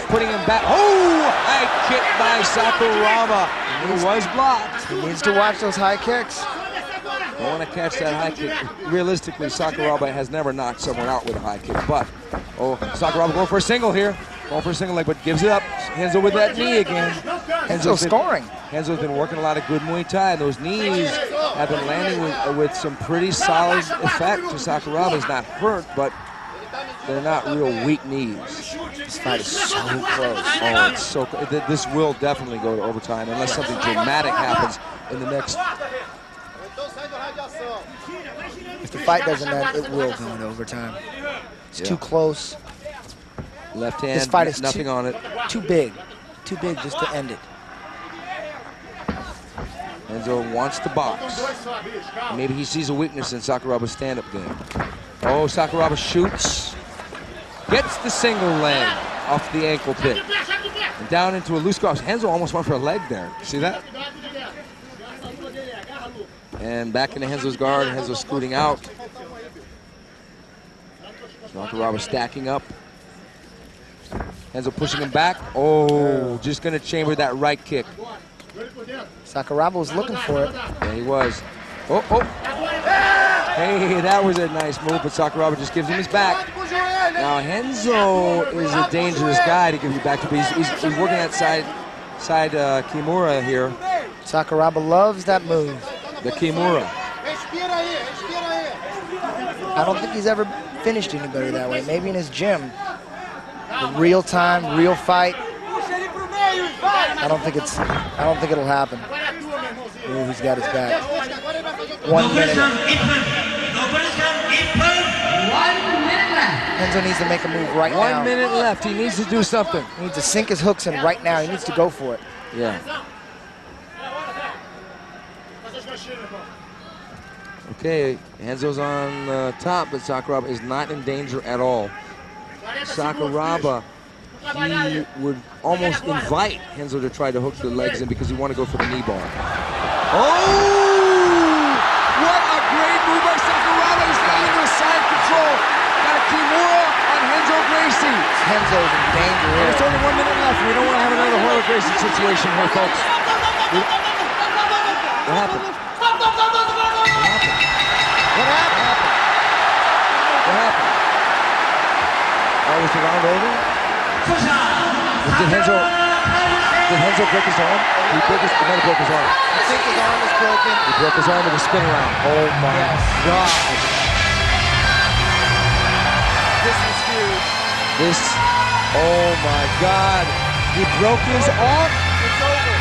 Putting him back. Oh, high kick by Sakuraba. It was blocked. He needs to watch those high kicks. Don't want to catch that high kick. Realistically, Sakuraba has never knocked someone out with a high kick, but, Sakuraba going for a single here. Going for a single leg, but gives it up. Renzo with that knee again. Renzo's scoring. Renzo's been working a lot of good Muay Thai, and those knees have been landing with some pretty solid effect. Sakuraba's not hurt, but they're not real weak knees. This fight is so close. Oh, it's so close. This will definitely go to overtime unless something dramatic happens in the next. If the fight doesn't end, it will go into overtime. It's too close. Left hand, This fight is nothing on it. Too big just to end it. Renzo wants to box. Maybe he sees a weakness in Sakuraba's stand-up game. Oh, Sakuraba shoots. Gets the single leg off the ankle pit. And down into a loose cross. Renzo almost went for a leg there. See that? And back into Renzo's guard. Renzo scooting out. Sakuraba stacking up. Renzo pushing him back. Oh, just going to chamber that right kick. Sakuraba was looking for it. Yeah, he was. Oh. Hey, that was a nice move, but Sakuraba just gives him his back. Now, Renzo is a dangerous guy to give you back to, but he's working that side Kimura here. Sakuraba loves that move. The Kimura. I don't think he's ever finished anybody that way. Maybe in his gym. The real time, real fight. I don't think it'll happen. Ooh, he's got his back. 1 minute. 1 minute left. Renzo needs to make a move right now. 1 minute left. He needs to do something. He needs to sink his hooks in right now. He needs to go for it. Yeah. Okay, Renzo's on top, but Sakuraba is not in danger at all. Sakuraba, he would almost invite Renzo to try to hook the legs in because he want to go for the knee bar. Oh! What a great move by Sakuraba. He's got into a side control. Got a Kimura on Renzo Gracie. Renzo's in danger here. There's only 1 minute left. We don't want to have another Royal Gracie situation here, folks. What happened? What happened? What happened? Oh, was the round over? Did Renzo break his arm? He might have broke his arm. I think his arm is broken. He broke his arm with a spin around. Oh my God. This is huge. Oh my God. He broke his arm. It's over.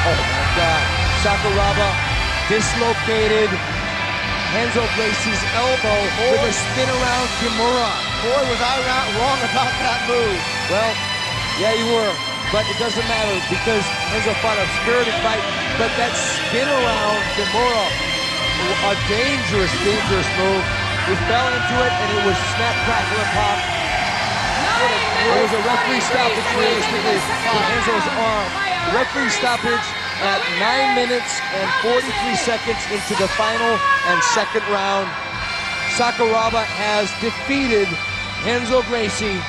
Oh my God. Sakuraba dislocated Renzo Gracie's elbow with a spin around Kimura. Boy, was I wrong about that move. Well, yeah, you were, but it doesn't matter because Renzo fought a spirited fight, but that spin around Kimura, a dangerous move. He fell into it and it was snap, crackle, and pop. There was a referee stoppage realistically for Renzo's arm. Referee stoppage at 9 minutes and 43 seconds into the final and second round. Sakuraba has defeated Renzo Gracie.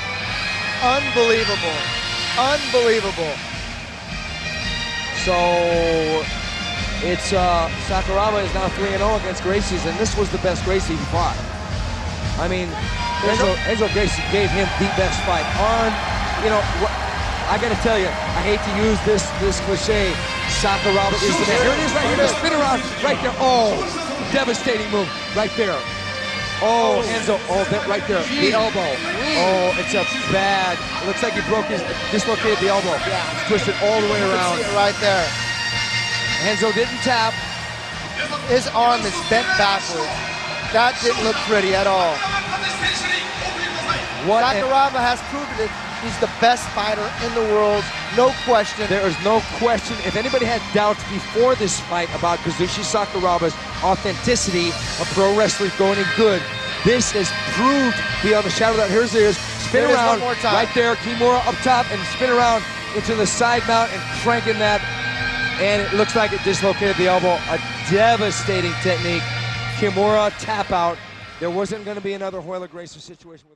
Unbelievable. Unbelievable. So it's Sakuraba is now 3-0 against Gracie's, and this was the best Gracie he fought. I mean, Renzo Gracie gave him the best fight. I gotta tell you, I hate to use this cliche. Sakuraba is the man. Here it is right here, the spin around right there. Oh, devastating move right there. Oh, Renzo, right there, the elbow. Oh, it's a bad, it looks like he dislocated the elbow. Yeah. It's twisted all the way around. You can see it right there. Renzo didn't tap. His arm is bent backwards. That didn't look pretty at all. Sakuraba has proven it. He's the best fighter in the world, no question. There is no question. If anybody had doubts before this fight about Kazushi Sakuraba's authenticity of pro wrestling going in good, this is proved beyond the shadow of that. Here's it is. Spin around one more time. right there. Kimura up top and spin around into the side mount and cranking that. And it looks like it dislocated the elbow. A devastating technique. Kimura tap out. There wasn't going to be another Hoyler Gracie situation with